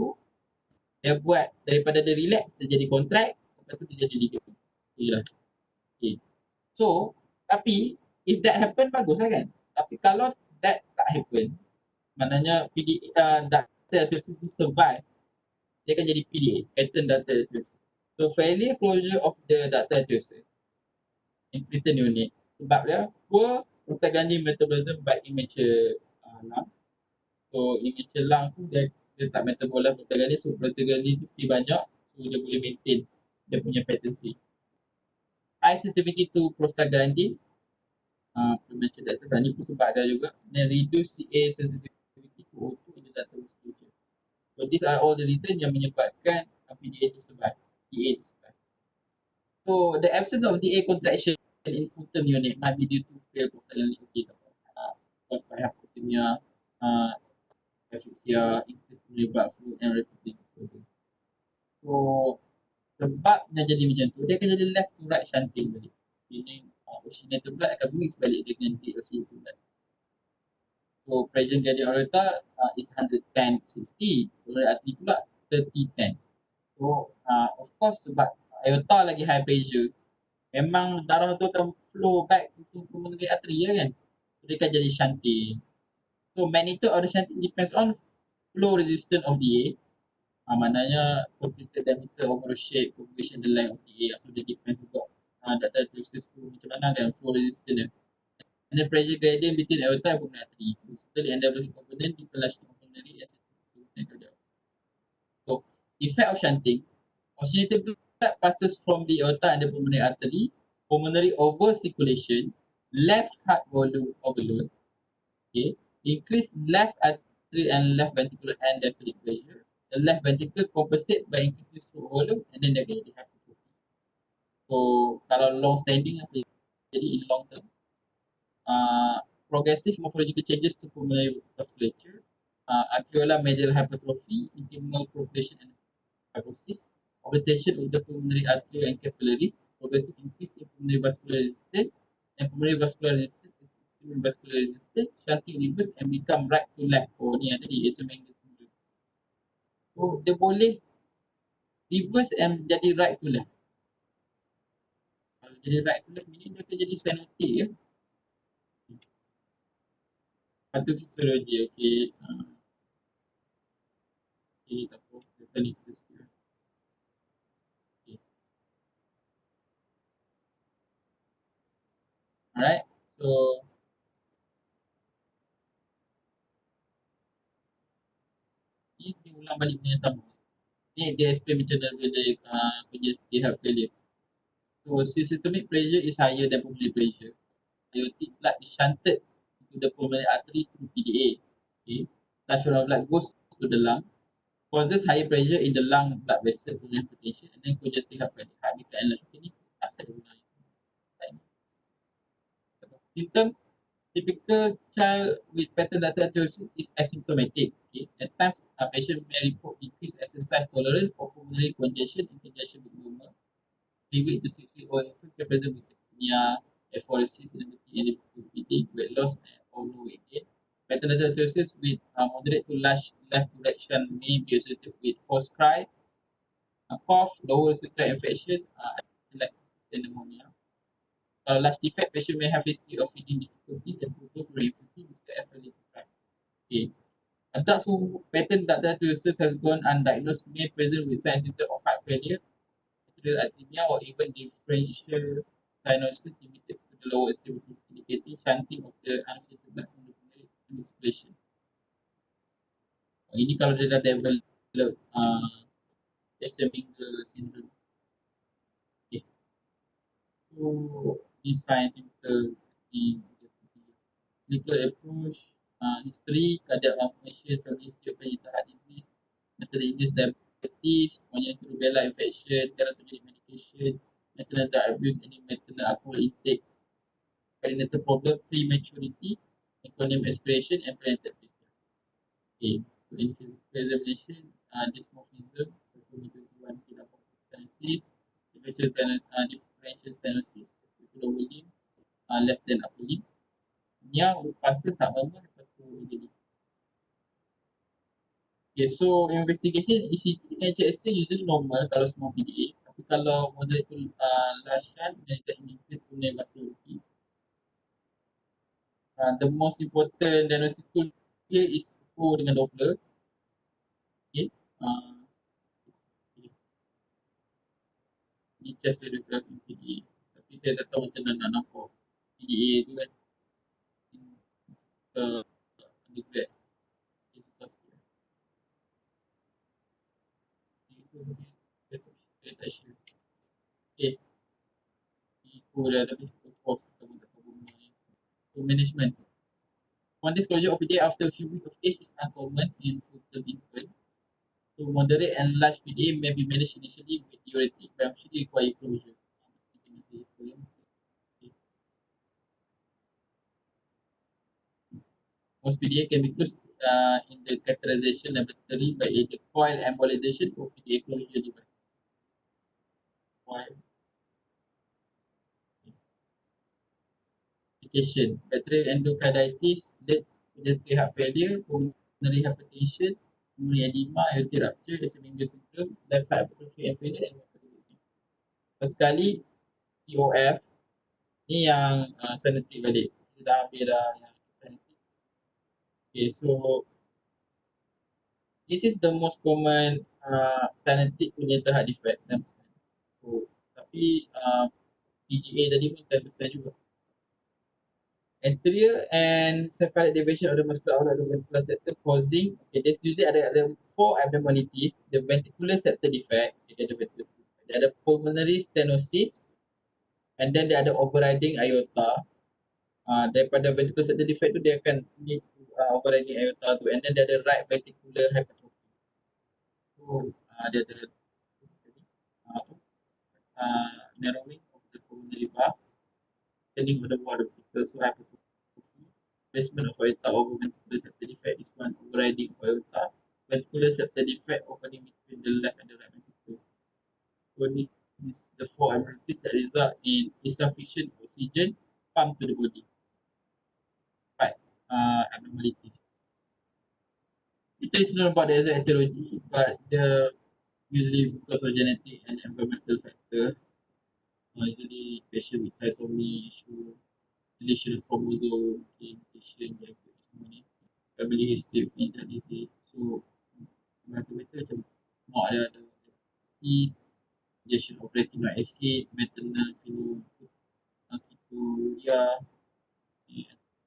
dia buat daripada dia relax dia jadi contract, lepas tu dia jadi ligament. Okay. So, tapi if that happen bagus lah kan. Tapi kalau that tak happen, maknanya data arteriosus tu survive, dia akan jadi PDA, pattern data arteriosus. So, failure closure of the data arteriosus in preterm unit sebab dia poor prostaglandin metabolism by immature lung. So, immature lung tu dia tak metabolize prostaglandin, so prostaglandin tu still banyak, so dia boleh maintain dia punya patency. High sensitivity to prostaglandin, premature data tadi pun sebab ada juga, dan reduce CA sensitivity to O2 in the data musculature. So, these are all the reasons yang menyebabkan PDA to survive, DA to survive. So, the absence of DA contraction in full-term unit might be due to failed prostaglandin caused by hypoxemia, asphyxia, increased blood flow and respiratory disorder. So, sebabnya jadi macam tu, dia akan jadi left to right shunting tadi. Meaning, oxygenated blood akan mix balik dengan deoxygenated blood. So, present gradient aorta is 110/60, coronary artery pula 30/10. So, of course sebab aorta lagi high pressure, memang darah tu akan flow back to coronary artery kan. So, dia akan jadi shunting. So, magnitude of the shunting depends on flow resistance of DA. Maknanya concentrated diameter, overall shape, configuration the length of DA. So, dia depends juga data arteriosus tu macam mana dan flow resistance dia. And the pressure gradient between aorta and pulmonary artery. Basically, endopleutic component differentiation of pulmonary and systemic. So, effect of shunting, oxygenated blood passes from the aorta and the pulmonary artery, pulmonary over-circulation, left heart volume overload, okay, increase left artery and left ventricular and diastolic pressure. The left ventricle compensate by increasing stroke volume and then dia akan jadi hypertrophy. So, kalau long standing apa jadi in long term, progressive morphological changes to pulmonary vasculature, alveolar medial hypertrophy, intimal proliferation and fibrosis, augmentation of the pulmonary artery and capillaries, progressive increase in pulmonary vascular resistance, and pulmonary vascular resistance is systemic vascular resistance, shunting reverse and become right to left. Oh, ni ada di Eisenmenger syndrome. So, dia boleh reverse and jadi right to left. Kalau jadi right to left, meaning dia akan jadi cyanotic ya. Pathophysiology, okay. Okay, tak apa. Kita ni kita sikit. Okay. Alright, so ni ulang balik dengan sama. Ni dia explain macam mana dia punya heart failure. So, systemic pressure is higher than pulmonary pressure. Aortic blood is shunted to the pulmonary artery through PDA. Okay. Flush of blood goes to the lung, causes higher pressure in the lung blood vessel, pulmonary hypertension, and then congestive heart failure. Heart decline. Ini tak saya guna. Symptom, typical child with pattern ductal atterosis is asymptomatic. Okay? At times, patient may report decreased exercise tolerance or pulmonary congestion in conjunction with pneumonia. 3 weeks to 6 weeks or infant present with anemia, aphoresis, inability, feeding, weight loss, or no weight gain. Pattern ductal atterosis with moderate to large left direction may be associated with hoarse cry, cough, lower respiratory infection, like pneumonia. Large defect, patient may have history of feeding difficulties and problem during infancy despite ability to cry. Okay. Adults who pattern ductal atterosis has gone undiagnosed may present with signs and symptoms of heart failure, arterial arrhythmia, or even differential diagnosis limited to the lower extremities, indicating shunting of the unassociated blood from the pulmonary to circulation. Ini kalau dia dah develop Weissenbinger syndrome. Okay. So, these signs symptoms the clinical approach, history, cardiac malformation, family history of congenital heart disease, maternal-induced diabetes, congenital rubella infection, teratogenic medication, maternal drug abuse, any maternal alcohol intake, perinatal problem, prematurity, econium aspiration, and prenatal pressure. Okay, so in physical examination, dysmorphism, also 21 stenosis, differential stenosis, lower limb, left than upper limb. Yang fasa saat mama lepas tu jadi. Okay, so investigation ECG and HSA usually normal kalau semua PDA. Tapi kalau moderate to large shunt, then that increase pulmonary vascularity. The most important diagnostic tool here is echo dengan Doppler. Okay. Ini test radiography PDA. Tapi saya tak tahu macam mana nak nampak PDA tu kan. Undergrad. Okay. Echo dah habis post kita tak tahu mana. So management. One disclosure of PDA after a few weeks of age is uncommon in full-term infant. So moderate and large PDA may be managed initially with diuretic but actually require closure. Most PDA can be closed in the catheterization laboratory by a coil embolization or PDA closure device. Coil. Medication. Bacterial endocarditis, led congestive heart failure, pulmonary hypertension, pulmonary edema, aortic rupture, Weissenbinger syndrome, left heart hypertrophy and failure, and hypertension. First kali POF ni yang scientific balik. Kita dah habis dah yang scientific. Okay, so this is the most common scientific congenital heart defect 10%. So, tapi PGA tadi pun 10% juga. Anterior and cephalic deviation of the muscular outlet of the ventricular septum causing, okay, there's usually ada 4 abnormalities. The ventricular septal defect, okay, dia ada pulmonary stenosis, and then dia ada overriding aorta. Daripada ventricular septal defect tu dia akan need overriding aorta tu, and then dia ada right ventricular hypertrophy. So dia ada narrowing of the pulmonary valve, turning of the wall of the ventricle, so hypertrophy. Placement of aorta over ventricular septal defect is one overriding of aorta. Ventricular septal defect opening between the left and the right ventricle. So this is the 4 abnormalities that result in insufficient oxygen pumped to the body. 5 abnormalities. It is known about the exact etiology, but the usually because of genetic and environmental factor. Usually patient with trisomy issue, deletion of chromosome, mutation, family history of congenital disease. So macam-macam mak dia ada diabetes, injection of retinoic acid, maternal phenylketonuria,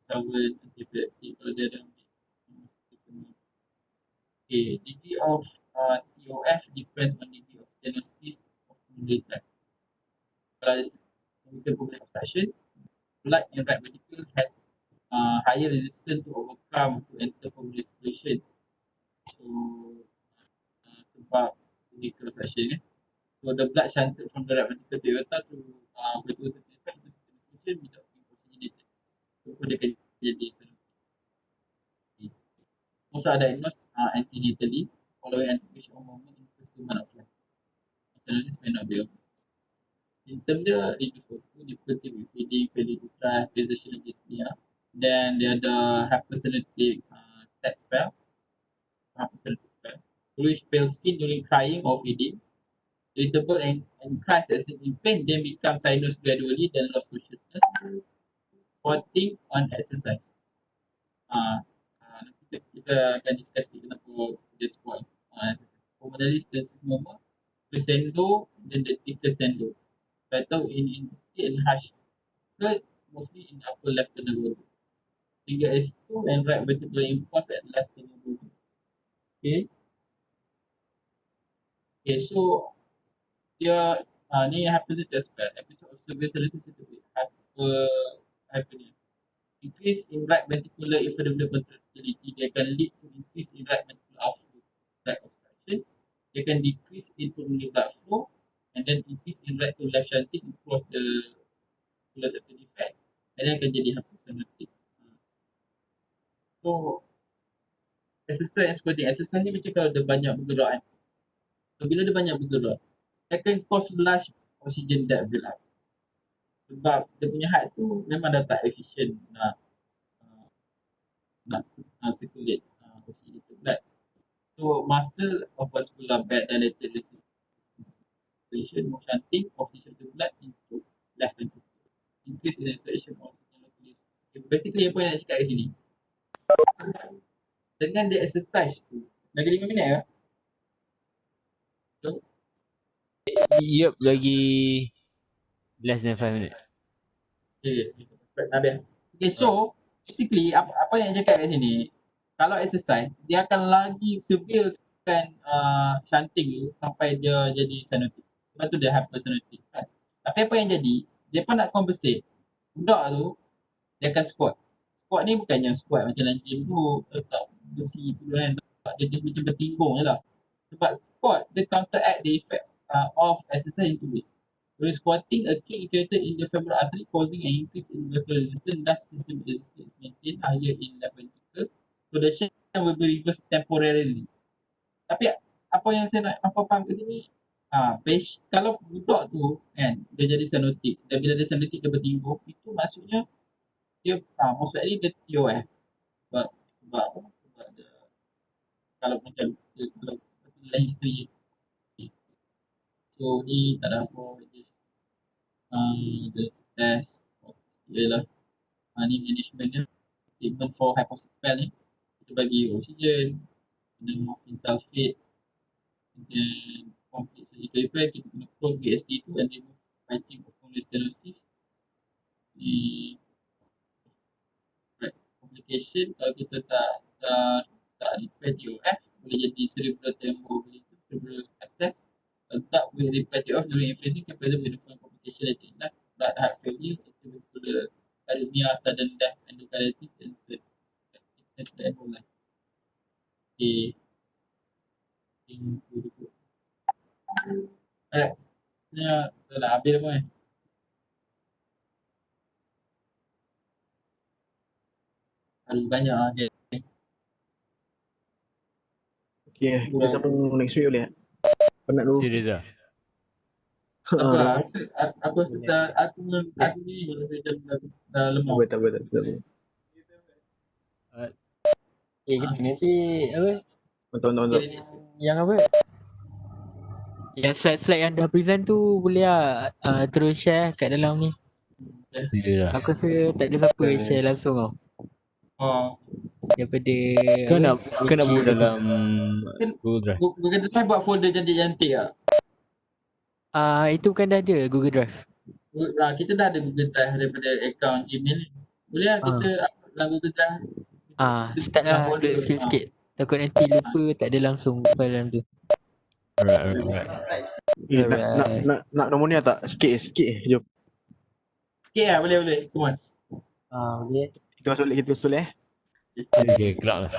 solvent, antibiotic kalau dia ada ambil. Okay, degree of TOF depends on degree of stenosis of pulmonary tract. Kalau ada significant pulmonary obstruction, blood in right ventricle has higher resistance to overcome to enter pulmonary circulation. So sebab ini cross-section so the blood shunted from the right ventricle to aorta to ventricular circulation without being oxygenated. So dia akan jadi cyanotic. Most are diagnosed antenatally following anticipation of movement in the first 2 months of life. Cyanosis may not be obvious. Symptom dia reduced food, difficulty with feeding, failure to thrive, positional dyspnea. Then dia ada hypercyanotic test spell, bluish pale skin during crying or feeding, irritable and cries as in pain, then become sinus gradually, then lost consciousness. Squatting on exercise. Nanti kita akan discuss kenapa dia squat. Pulmonary stensis murmur, crescendo, then the decrescendo. Battle in intensity and harsh. Third, mostly in upper left sternal border. Finger S2 and right vertebral impulse at left sternal border. Okay. Okay, so dia ni hypertonic spell. Episode of severe cyanosis hypertonia. Increase in right ventricular infundibulum contractility, they can lead to increase in right ventricular outflow, right obstruction. They can decrease in pulmonary blood flow, and then increase in right to left shunting across the septal defect, and then akan jadi hypercyanotic. So exercise and squatting. Exercise ni macam kalau ada banyak bergerak kan. So bila dia banyak bergerak, dia akan cause large oxygen debt build up. Sebab dia punya heart tu memang dah tak efficient nak circulate oxygen to blood. So muscle of vascular bed dilated circulation of shunting oxygen to blood into left ventricle. Increase in exertion of oxygen locally. Basically apa yang nak cakap kat sini, dengan dia exercise tu lagi 5 minit ke? Yup, lagi less than 5 minutes. Okay, Nabil. Okay, so basically apa yang cakap kat sini, kalau exercise dia akan lagi severkan shunting tu sampai dia jadi cyanotic. Sebab tu dia hypercyanotic kan. Tapi apa yang jadi, dia pun nak compensate. Budak tu dia akan squat. Squat ni bukannya squat macam dalam gym tu letak besi tu kan, dia macam bertinggung je lah. Sebab squat dia counteract the effect of exercise in 2 ways. During squatting, a kick initiated in the femoral artery causing an increase in vertebral resistance. Thus, system resistance is maintained higher in left ventricle. So the shunt will be reversed temporarily. Tapi apa yang saya nak faham kat sini, kalau budak tu kan dia jadi cyanotic, dan bila dia cyanotic dia bertinggung, itu maksudnya dia most likely dia TOF. Sebab dia, kalau macam dalam history. So ni tak ada apa, just the test ialah ni management dia, treatment for hypoxic spell ni, kita bagi oksigen, dan morphine sulfate, dan complete surgical repair, kita kena close VSD tu and remove fighting of pulmonary stenosis. Complication, kalau kita tak repair TOF, boleh jadi cerebral thromboembolism, cerebral abscess. That will repair TOF during influencing can present with the following complication later in life: blood heart failure, atrial arrhythmia, sudden death, endocarditis, and the whole life. Okay. Alright. Ni dah nak habis apa kan? Ada banyak okay. Okay, kita sambung next week boleh tak? Penat dulu. Serius lah. Aku rasa aku ni macam dah lemah. Tak boleh. Kita nanti apa? Tonton. Yang apa? Yang slide-slide yang dah present tu boleh lah terus share kat dalam ni. Serius lah. Aku rasa tak ada siapa share langsung tau. Daripada Kena buat dalam Google Drive. Google Drive buat folder cantik-cantik lah. Itu kan dah ada Google Drive. Kita dah ada Google Drive daripada account email ni. Boleh lah kita upload dalam Google Drive. Start lah upload sikit-sikit. Takut nanti lupa tak ada langsung file dalam tu. Alright. Nak nombor ni tak? Sikit jom. Okay lah, boleh. Come on. Boleh. Kita masuk leh. Okay, gerak lah.